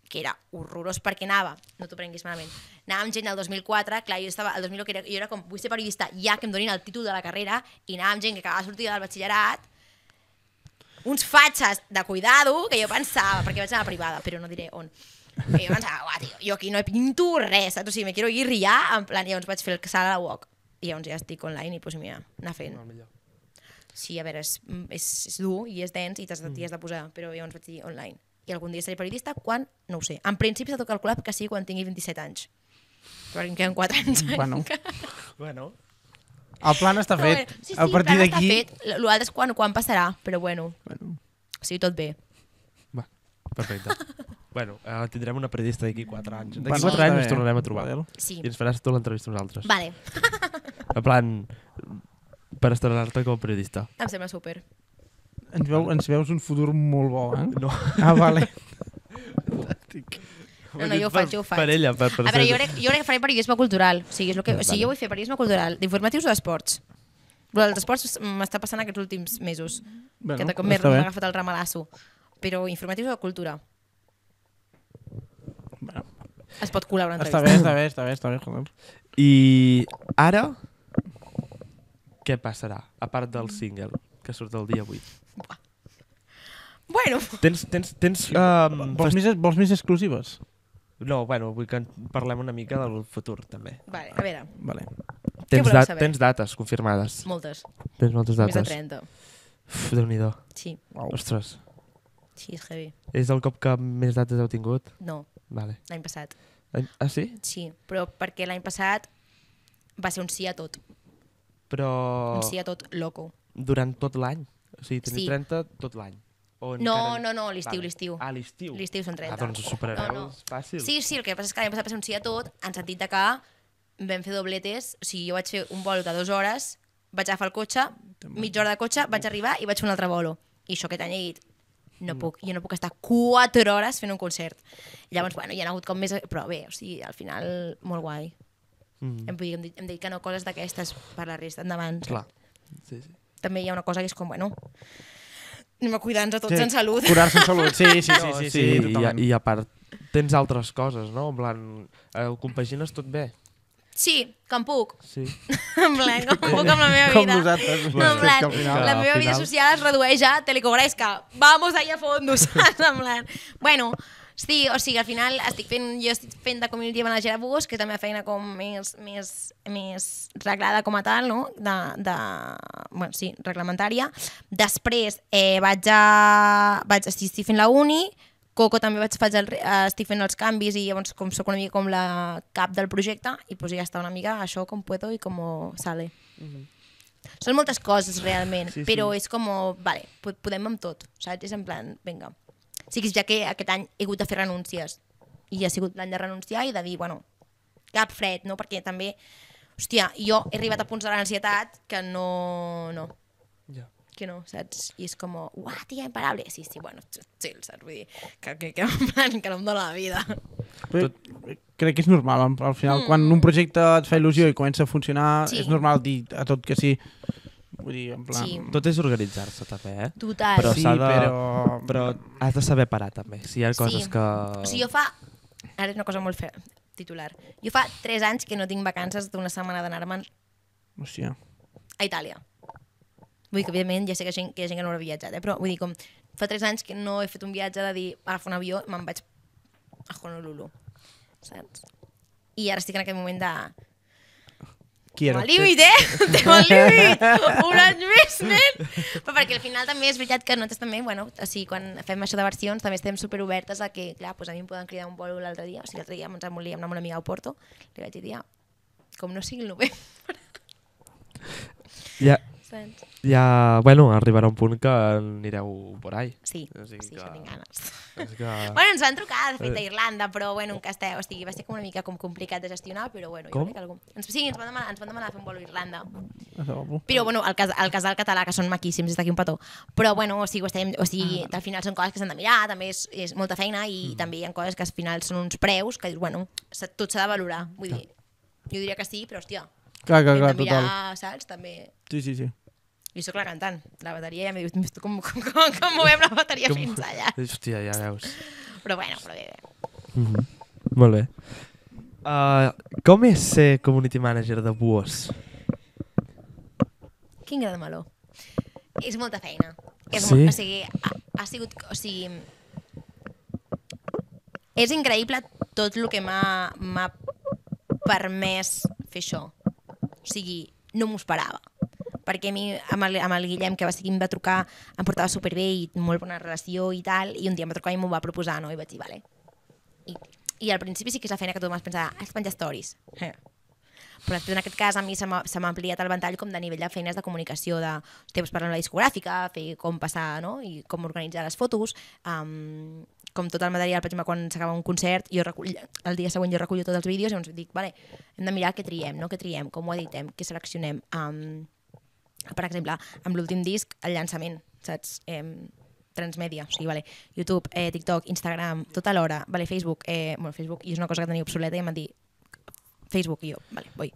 que era horrorós perquè anava, no t'ho prenguis malament, anava amb gent del 2004, clar, jo estava, el 2001 jo era com, vull ser periodista ja que em donin el títol de la carrera, i anava amb gent que acabava de sortir del batxillerat, uns fatxes de cuidado, que jo pensava, perquè vaig anar a privada, però no diré on, que jo pensava, tio, jo aquí no he pinto res, saps? O sigui, me quiero ir ja, en plan, llavors vaig fer el sala de UOC, i llavors ja estic online i doncs mira, anar fent. Sí, a veure, és dur i és dens i t'has de posar, però llavors vaig dir online. I algun dia seré periodista? Quan? No ho sé. En principi s'ha de calcular que sigui quan tingui 27 anys. Però em queden 4 anys. Bueno. El plan està fet. Sí, a partir d'aquí... L'altre és quan passarà, però bueno. O sigui, tot bé. Va, perfecte. Bueno, tindrem una periodista d'aquí 4 anys. D'aquí 4 anys ens tornarem a trobar. Sí. I ens faràs tu l'entrevista a nosaltres. Vale. En plan... per estrenar-te com a periodista. Em sembla súper. Ens veus un futur molt bo, eh? No. Ah, vale. No, jo ho faig. Per ella, per a veure, jo crec que faré periodisme cultural. O sigui, jo vull fer periodisme cultural, d'informatius o d'esports. Però els esports m'està passant aquests últims mesos. Que de cop m'he agafat el ramalasso. Però informatius o de cultura? Es pot colar una entrevista. Està bé, joder. I ara... què passarà, a part del single que surt el dia 8? Bueno... Vols més exclusives? No, bueno, vull que parlem una mica del futur, també. Vale, a veure. Vale. Tens dates confirmades? Moltes. Tens moltes dates? Més de 30. Déu-n'hi-do. Sí. Wow. Ostres. Sí, és heavy. És el cop que més dates heu tingut? No, vale. L'any passat. Ah, sí? Sí, però perquè l'any passat va ser un sí a tot. Però... un sí a tot loco. Durant tot l'any? O sigui, teniu 30 tot l'any? No, l'estiu. Ah, l'estiu? L'estiu són 30. Ah, doncs ho superareu, és fàcil. Sí, el que passa és que l'any passat va ser un sí a tot, en sentit de que vam fer dobletes, o sigui, jo vaig fer un vol de 2 hores, vaig agafar el cotxe, mitja hora de cotxe, vaig arribar i vaig fer un altre bolo. I això aquest any he dit, jo no puc estar 4 hores fent un concert. Llavors, bueno, hi ha hagut com més... Però bé, o sigui, al final, molt guai. Hem dit que no coses d'aquestes per la resta endavant. Clar. Sí. També hi ha una cosa que és com, bueno, anem a cuidar-nos a tots en salut. Curar-se en salut, sí, totalment. I a part, tens altres coses, no? En plan, ho compagines tot bé? Sí, que em puc. Sí. En plan, com puc amb la meva vida. Com nosaltres. En plan, la meva vida social es redueix a telecogresca. Vamos ahí a fondo, saps? En plan, bueno... Sí, o sigui, al final jo estic fent de community manager a Bus, que és la meva feina com més reglada com a tal, no? Bueno, sí, reglamentària. Després estic fent la uni, Coco també estic fent els canvis i llavors com soc una mica com la cap del projecte i pues ja està una mica això com puedo i com sale. Són moltes coses realment, però és com, vale, podem amb tot, saps? És en plan, vinga. Sí que ja que aquest any he hagut de fer renúncies i ha sigut l'any de renunciar i de dir, bueno, cap fred, no? Perquè també, hòstia, jo he arribat a punts de l'ansietat que no. Que no, saps? I és com, uah, tia, imparable. Sí, bueno, chill, saps? Vull dir, que no em dóna la vida. Crec que és normal, al final, quan un projecte et fa il·lusió i comença a funcionar, és normal dir a tot que sí. Vull dir, en plan... Tot és organitzar-se, també, Total. Però has de saber parar, també. Si hi ha coses que... O sigui, jo fa... Ara és una cosa molt titular. Jo fa 3 anys que no tinc vacances d'una setmana d'anar-me'n a Itàlia. Vull dir que, evidentment, ja sé que hi ha gent que no haurà viatjat, però vull dir, com fa 3 anys que no he fet un viatge de dir, agafo un avió i me'n vaig a Honolulu, saps? I ara estic en aquest moment de... Tengo el límit, Tengo el límit! Un any més, nen! Però perquè al final també és veritat que nosaltres també, bueno, o sigui, quan fem això de versions també estem superobertes a que, clar, doncs a mi em poden cridar un vol l'altre dia, o sigui, l'altre dia ens volíem anar amb una amiga a Porto, li vaig dir, com no sigui el novembre. Ja, bueno, arribarà un punt que anireu por ahí. Sí, això tinc ganes. Bueno, ens van trucar, de fet, a Irlanda, però bueno, va ser com una mica complicat de gestionar, però bueno, jo crec que algú... Sí, ens van demanar fer un vol a Irlanda. Però bueno, el casal català, que són maquíssims, és d'aquí un petó. Però bueno, al final són coses que s'han de mirar, també és molta feina i també hi ha coses que al final són uns preus que dius, bueno, tot s'ha de valorar. Vull dir, jo diria que sí, però hòstia, hem de mirar, saps? També... Sí. I soc la cantant, la bateria ja m'he dit com movem la bateria fins allà. Hòstia, ja veus. Però bueno, bé. Molt bé. Com és ser community manager de Buos? Quin gra de meló. És molta feina. Sí? O sigui, ha sigut... O sigui, és increïble tot el que m'ha permès fer això. O sigui, no m'ho esperava. Perquè a mi, amb el Guillem, que em va trucar, em portava superbé i molt bona relació i tal, i un dia em va trucar i m'ho va proposar, no? I vaig dir, vale. I al principi sí que és la feina que tothom es pensava, has de penjar stories. Però després, en aquest cas, a mi se m'ha ampliat el ventall com de nivell de feines de comunicació, de parlar amb la discogràfica, fer com passar, no? I com organitzar les fotos, com tot el material, per exemple, quan s'acaba un concert, el dia següent jo recullo tots els vídeos i llavors dic, vale, hem de mirar què triem, no? Què triem, com ho editem, què seleccionem. Per exemple, amb l'últim disc, el llançament, saps? Transmèdia, o sigui, vale, YouTube, TikTok, Instagram, tot alhora, vale, Facebook, Facebook, i és una cosa que tenia obsoleta i em van dir Facebook, i jo, vale, vull.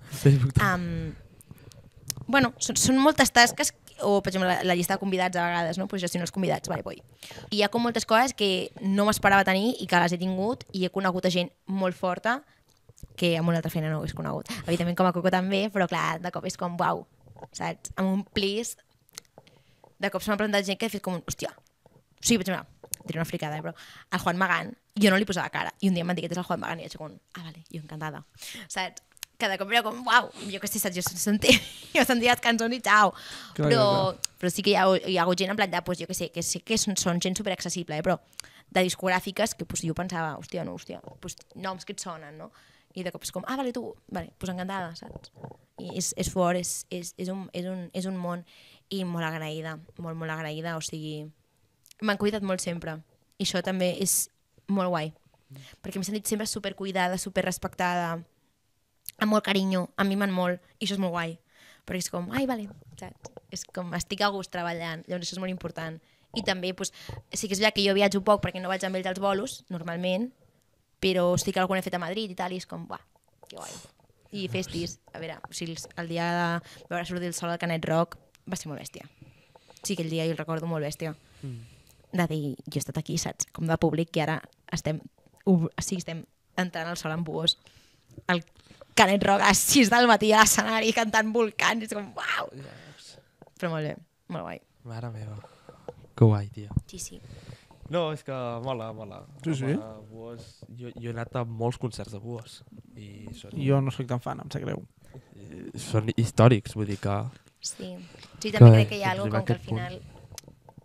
Bueno, són moltes tasques, o per exemple la llista de convidats a vegades, no? Pues gestionar els convidats, vale, vull. I hi ha com moltes coses que no m'esperava tenir i que les he tingut i he conegut a gent molt forta que amb una altra feina no ho he conegut. Evidentment com a Coco també, però clar, de cop és com, uau, saps? Amb un plis, de cop se m'ha presentat gent que he fet com, hòstia, o sigui, per exemple, diré una fricada, però el Juan Magán, jo no li posava cara, i un dia m'han dit que és el Juan Magán, i vaig com, vale, jo encantada, saps? Que de cop era com, uau, jo que sé, saps? Jo sentia les cançons i xau, però sí que hi ha hagut gent en plan de, pues, jo que sé que són gent superaccessible, però de discogràfiques que pues, jo pensava, hòstia, pues, noms que et sonen, no? I de cop és com, vale, tu, vale, pues encantada, saps? I és fort, és un món i molt agraïda, molt agraïda, o sigui, m'han cuidat molt sempre i això també és molt guai, perquè m'he sentit sempre supercuidada, superrespectada, amb molt carinyo, em mimen molt i això és molt guai, perquè és com, ai, vale, saps? És com, estic a gust treballant, llavors això és molt important. I també, pues, sí que és veritat que jo viatjo poc perquè no vaig amb ells als bolos, normalment, però sí que algun he fet a Madrid i tal, i és com, uah, que guai. I festis, a veure, o sigui, el dia de veure sortir el sol al Canet Rock va ser molt bèstia. Sí, aquell dia jo el recordo molt bèstia. De dir, jo he estat aquí, saps? Com de públic, que ara estem entrant al sol amb Buos. El Canet Rock a 6 del matí a l'escenari cantant Volcans, és com, uau! Però molt bé, molt guai. Mare meva, que guai, tia. Sí. No, és que mola. Sí. Buos, jo he anat a molts concerts de Buos. Jo no soc tan fan, em sap greu. Són històrics, vull dir que... Sí, també crec que hi ha alguna cosa com que al final...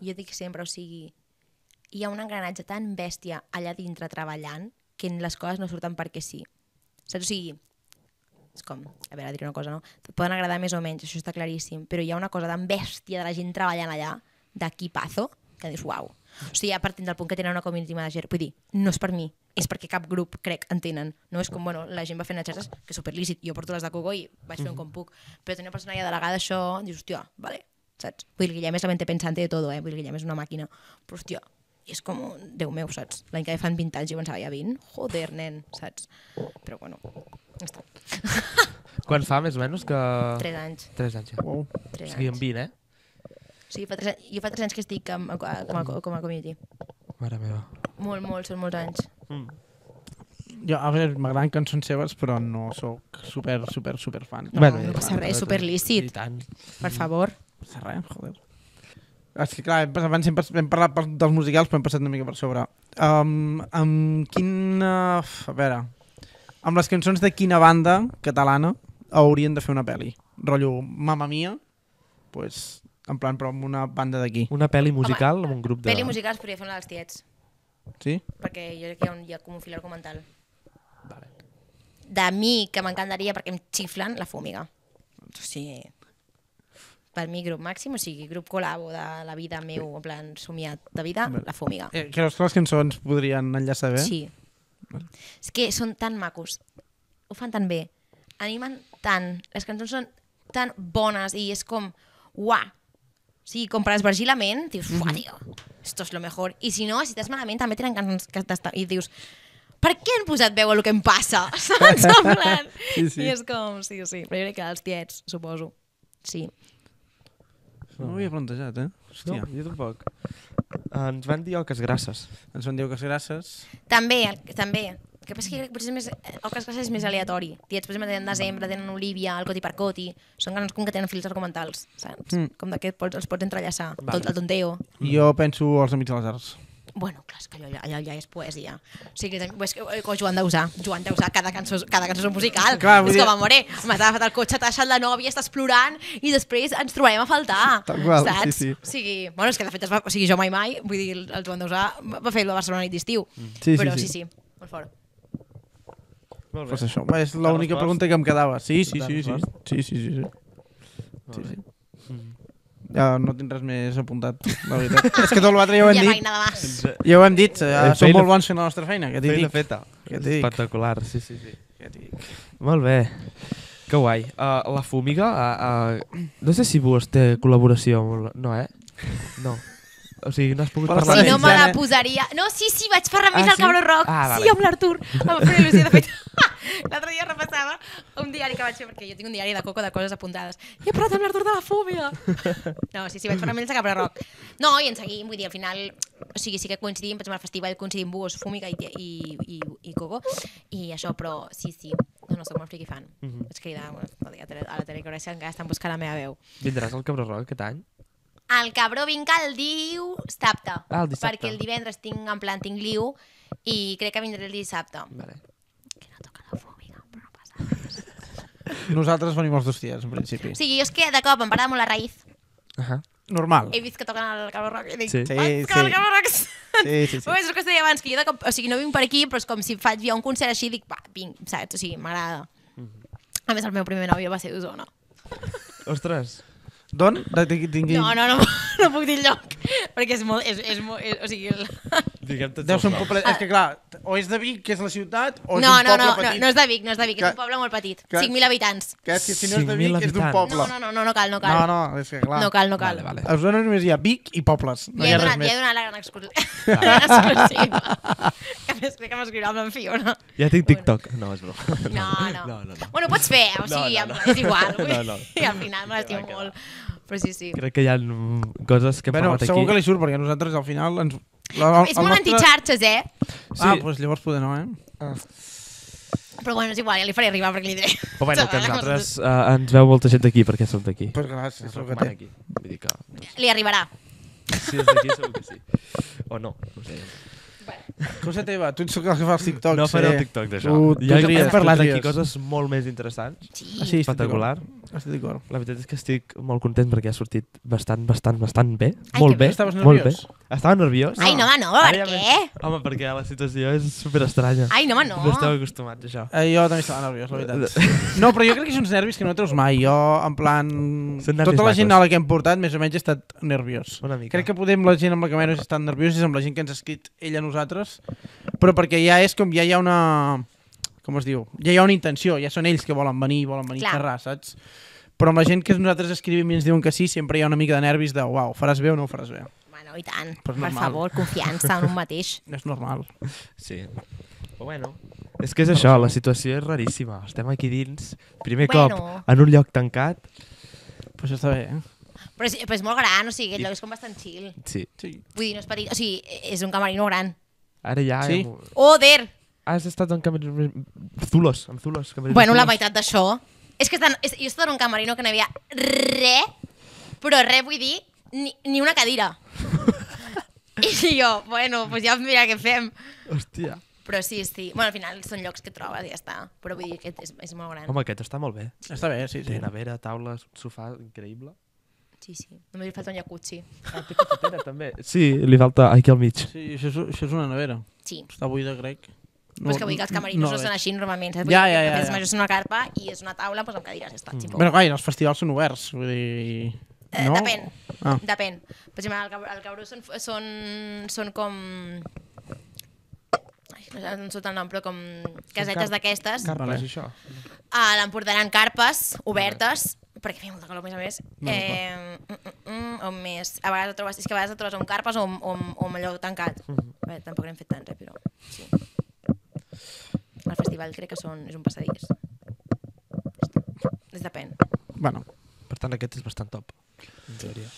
Jo dic sempre, o sigui, hi ha un engranatge tan bèstia allà dintre treballant que les coses no surten perquè sí. Saps? O sigui, és com, a veure, diré una cosa, no? Et poden agradar més o menys, això està claríssim, però hi ha una cosa tan bèstia de la gent treballant allà, d'equipazo, que dius, uau. O sigui, ja partint del punt que tenen una community manager, vull dir, no és per mi, és perquè cap grup, crec, en tenen. No és com, bueno, la gent va fent xarxes, que és superlícit, jo porto les de Coco i vaig fent com puc, però tenir una persona ja delegada això, dius, hòstia, vale, saps? Vull dir, Guillem és la mente pensante de tot, vull dir, Guillem és una màquina, però hòstia, és com, Déu meu, saps? L'any que fan 20 anys jo pensava, ja 20? Joder, nen, saps? Però bueno, ja està. Quan fa, més o menys, que... 3 anys. 3 anys, ja. Wow. O sigui, en 20, Sí, jo fa 3 anys que estic com a community. Mare meva. Molt, són molts anys. Jo, a veure, m'agraden cançons seves, però no sóc super fan. No passa res, és superlícit. Per favor. No passa res, joder. És que clar, hem parlat dels musicals, però hem passat una mica per sobre. Amb quina... A veure... Amb les cançons de quina banda catalana haurien de fer una pel·li? Rotllo Mamma Mia, pues... En plan, però amb una banda d'aquí. Una pel·li musical amb un grup de... Pel·li musical es podria fer una dels tiets. Sí? Perquè jo crec que hi ha com un fil argumental. Vale. De mi, que m'encantaria perquè em xiflen, La Fúmiga. O sigui, per mi grup màxim, o sigui, grup col·labo de la vida meu, en plan somiat de vida, La Fúmiga. Creus que les cançons podrien enllaçar bé? Sí. És que són tan macos, ho fan tan bé, animen tant, les cançons són tan bones i és com, uah, o sigui, com per esvergir la ment, dius, uah, tio, esto es lo mejor. I si no, si estàs malament, també tenen cançons que i dius, per què han posat veu a lo que em passa? Saps? Sí. I és com, sí, però jo crec que els tiets, suposo, sí. No ho havia plantejat, Hòstia. No, jo tampoc. Ens van dir Oques Grasses. Ens van dir Oques Grasses. També. Que potser és més... Oques Grasses és més aleatori. Tiets, per exemple, tenen Desembre, tenen Olívia, el Coti per Coti. Són cançons com que tenen fils argumentals, saps? Com d'aquest els pots entrellaçar. Tot el tonteo. Jo penso als Amics de les Arts. Bueno, clar, és que allò ja és poesia. O sigui, és que Joan Dausà, cada cançó és un musical. Clar, és com, amore, m'has agafat el cotxe, t'ha deixat la nòvia, estàs plorant i després ens trobarem a faltar. Tal qual, saps? sí. O sigui, bueno, és que de fet, jo mai, vull dir, el Joan Dausà va fer la Barcelona nit d'estiu. Però sí, molt fort. Pues això, és l'única pregunta que em quedava. Sí. Ja no tinc res més apuntat, la veritat. És que tot l'altre ja ho hem dit. Ja ho hem dit, som molt bons fent la nostra feina. Feina feta. Espectacular, sí. Molt bé. Que guai. La Fúmiga, no sé si vos té col·laboració. No, No. O sigui, no has pogut parlar Si no me la posaria... No, sí, vaig fer remís al Cabró Rock. Sí, amb l'Artur. Em va fer il·lusió, de fet. L'altre dia repassava un diari que vaig fer, perquè jo tinc un diari de Coco de coses apuntades. I he parlat amb l'Artur de La Fúmiga. No, sí, vaig fer remís al Cabró Rock. No, i en seguim, vull dir, al final... O sigui, sí que coincidim, per exemple, al festival coincidim Búhos, Fúmiga i Coco. I això, però sí. No, soc molt friki fan. Vaig cridar a la tele, que ara estan buscant la meva veu. Vindràs al Cabró Rock aquest any? El Cabró vinc el dissabte. El dissabte. Perquè el divendres tinc liu i crec que vindré el dissabte. Vale. Que no toca La Fúmiga, però no passa res. Nosaltres venim els 2 dies, en principi. Sí, jo és que de cop em parla molt la raïz. Normal. He vist que toquen el Cabró Rock i dic, sí. El Cabró Rock. Sí. És el que deia abans, que jo de cop, o sigui, no vinc per aquí, però és com si faig jo un concert així, dic, va, vinc, saps? O sigui, m'agrada. A més, el meu primer nòvio va ser d'Osona. Ostres. D'on? No puc dir el lloc, perquè és molt, o sigui... Deu ser un poble, és que clar, o és de Vic, que és la ciutat, o és un poble petit. No és de Vic, és un poble molt petit, 5.000 habitants. Que és que si no és de Vic, és d'un poble. No cal. No, és que clar. No cal. Vale. A Osona només hi ha Vic i pobles, no hi ha res més. Ja he donat la gran exclusiva. Que més crec que m'escriurà amb en Fiona. Ja tinc TikTok. No, és broma. No. Bueno, pots fer, o sigui, és igual. I al final m'estimo molt. Però sí. Crec que hi ha coses que hem parlat aquí. Segur que li surt, perquè nosaltres al final... És molt anti-xarxes, Doncs llavors poder no, Però bueno, és igual, ja li faré arribar perquè li diré. Però bueno, que nosaltres ens veu molta gent d'aquí, perquè som d'aquí. Pues clar, és el que té. Vull dir que... Li arribarà. Si és d'aquí, segur que sí. O no sé. Cosa teva, tu ets el que fa els TikToks. No faré el TikTok d'això. Ja hem parlat aquí coses molt més interessants. Sí. Espectacular. Estic d'acord. La veritat és que estic molt content perquè ha sortit bastant bé. Ai, Molt que bé. Estaves Molt bé. nerviós? Estava nerviós. Ai, no, per què? Home, perquè la situació és superestranya. Ai, no. No esteu acostumats a això. Jo també estava nerviós, la veritat. No, però jo crec que són nervis que no treus mai. Jo, en plan... Tota la gent a la que hem portat, més o menys, he estat nerviós. Una mica. Crec que podem la gent amb la que menys he estat nerviós és amb la gent que ens ha escrit ella a nosaltres, però perquè ja és com ja hi ha una... Com es diu? Ja hi ha una intenció, ja són ells que volen venir a xerrar, saps? Però amb la gent que nosaltres escrivim i ens diuen que sí, sempre hi ha una mica de nervis de uau, faràs bé o no ho faràs bé. Bueno, i tant. Però és per normal. favor, confiança en un mateix. És normal. Sí. Però bueno, és que és això, la situació és raríssima. Estem aquí dins, primer cop en un lloc tancat. Però això està bé, Però és molt gran, o sigui, aquest lloc és com bastant chill. Sí. Vull dir, no és petit, o sigui, és un camerino gran. Ara ja... Sí. Joder! Has estat en camerino... Zulos. Bueno, la meitat d'això. És que jo he estat en un camerino que no hi havia però res, vull dir, ni una cadira. I jo, bueno, pues ja mira què fem. Hòstia. Però sí. Bueno, al final són llocs que trobes i ja està. Però vull dir que és molt gran. Home, aquest està molt bé. Està bé, sí. Té nevera, taules, sofà, increïble. Sí. Només li falta un jacuzzi. Té cafetera, també. Sí, li falta aquí al mig. Sí, això és una nevera. Sí. Està buida, crec. Però és que vull dir que els camerinos no són així normalment. Saps? Ja. És una carpa i és una taula amb cadires. Ja està. Bueno, clar, els festivals són oberts. Vull dir... No? Depèn. Per exemple, el Cabrú són com... No surt el nom, però com casetes d'aquestes. Carpes, això? A l'Empordà eren carpes obertes, perquè feia molta calor, a més. On més? A vegades et trobes amb carpes o amb allò tancat. Tampoc n'hem fet tant, però sí. El festival crec que és un passadís. Depèn. Bueno. Per tant, aquest és bastant top, en teoria.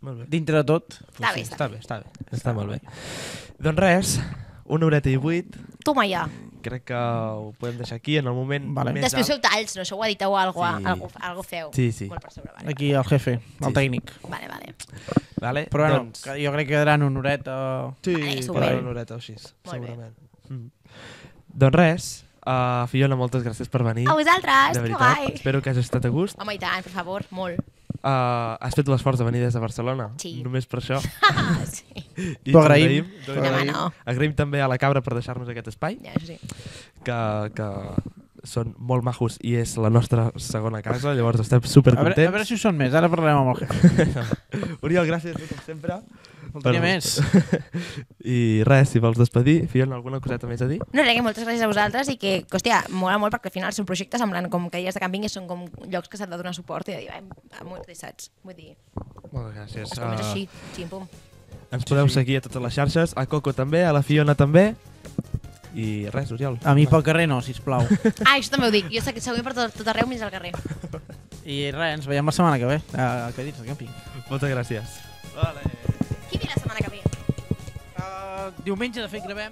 Molt bé. Dintre de tot. Està bé. Està molt bé. Doncs res, 1 horeta i 8. Toma ja. Crec que ho podem deixar aquí en el moment més Després feu talls, no? Això ho editeu o algo feu. Sí. Molt per sobre, vale. Aquí el jefe, el tècnic. Vale. Però bueno, jo crec que quedaran una horeta... Sí, quedaran una horeta o així, segurament. Doncs res, Fiona, moltes gràcies per venir. A vosaltres, de veritat, espero que hagis estat a gust. Home, i tant, per favor, molt. Has fet l'esforç de venir des de Barcelona? Sí. Només per això? Sí. T'ho agraïm. Agraïm també a la Cabra per deixar-nos aquest espai. Ja, això sí. Que són molt majos i és la nostra segona casa, llavors estem supercontents. A veure si ho són més, ara parlarem amb el jefe. Oriol, gràcies a tu com sempre. Faltaria més. I res, si vols despedir, Fiona, alguna coseta més a dir? No, res, moltes gràcies a vosaltres i que, hòstia, mola molt perquè al final els seus projectes semblen com cadires de càmping i són com llocs que s'han de donar suport i de dir, molt saps? Vull dir... Moltes gràcies. És com és així, xim-pum. Ens podeu seguir a totes les xarxes, a Coco també, a la Fiona també. I res, Oriol. A mi pel carrer no, sisplau. Això també ho dic, jo seguim per tot arreu menys al carrer. I res, ens veiem la setmana que ve, a cadires de càmping. Moltes gràcies. Vale. Qui ve la setmana que ve? Diumenge, de fet, gravem...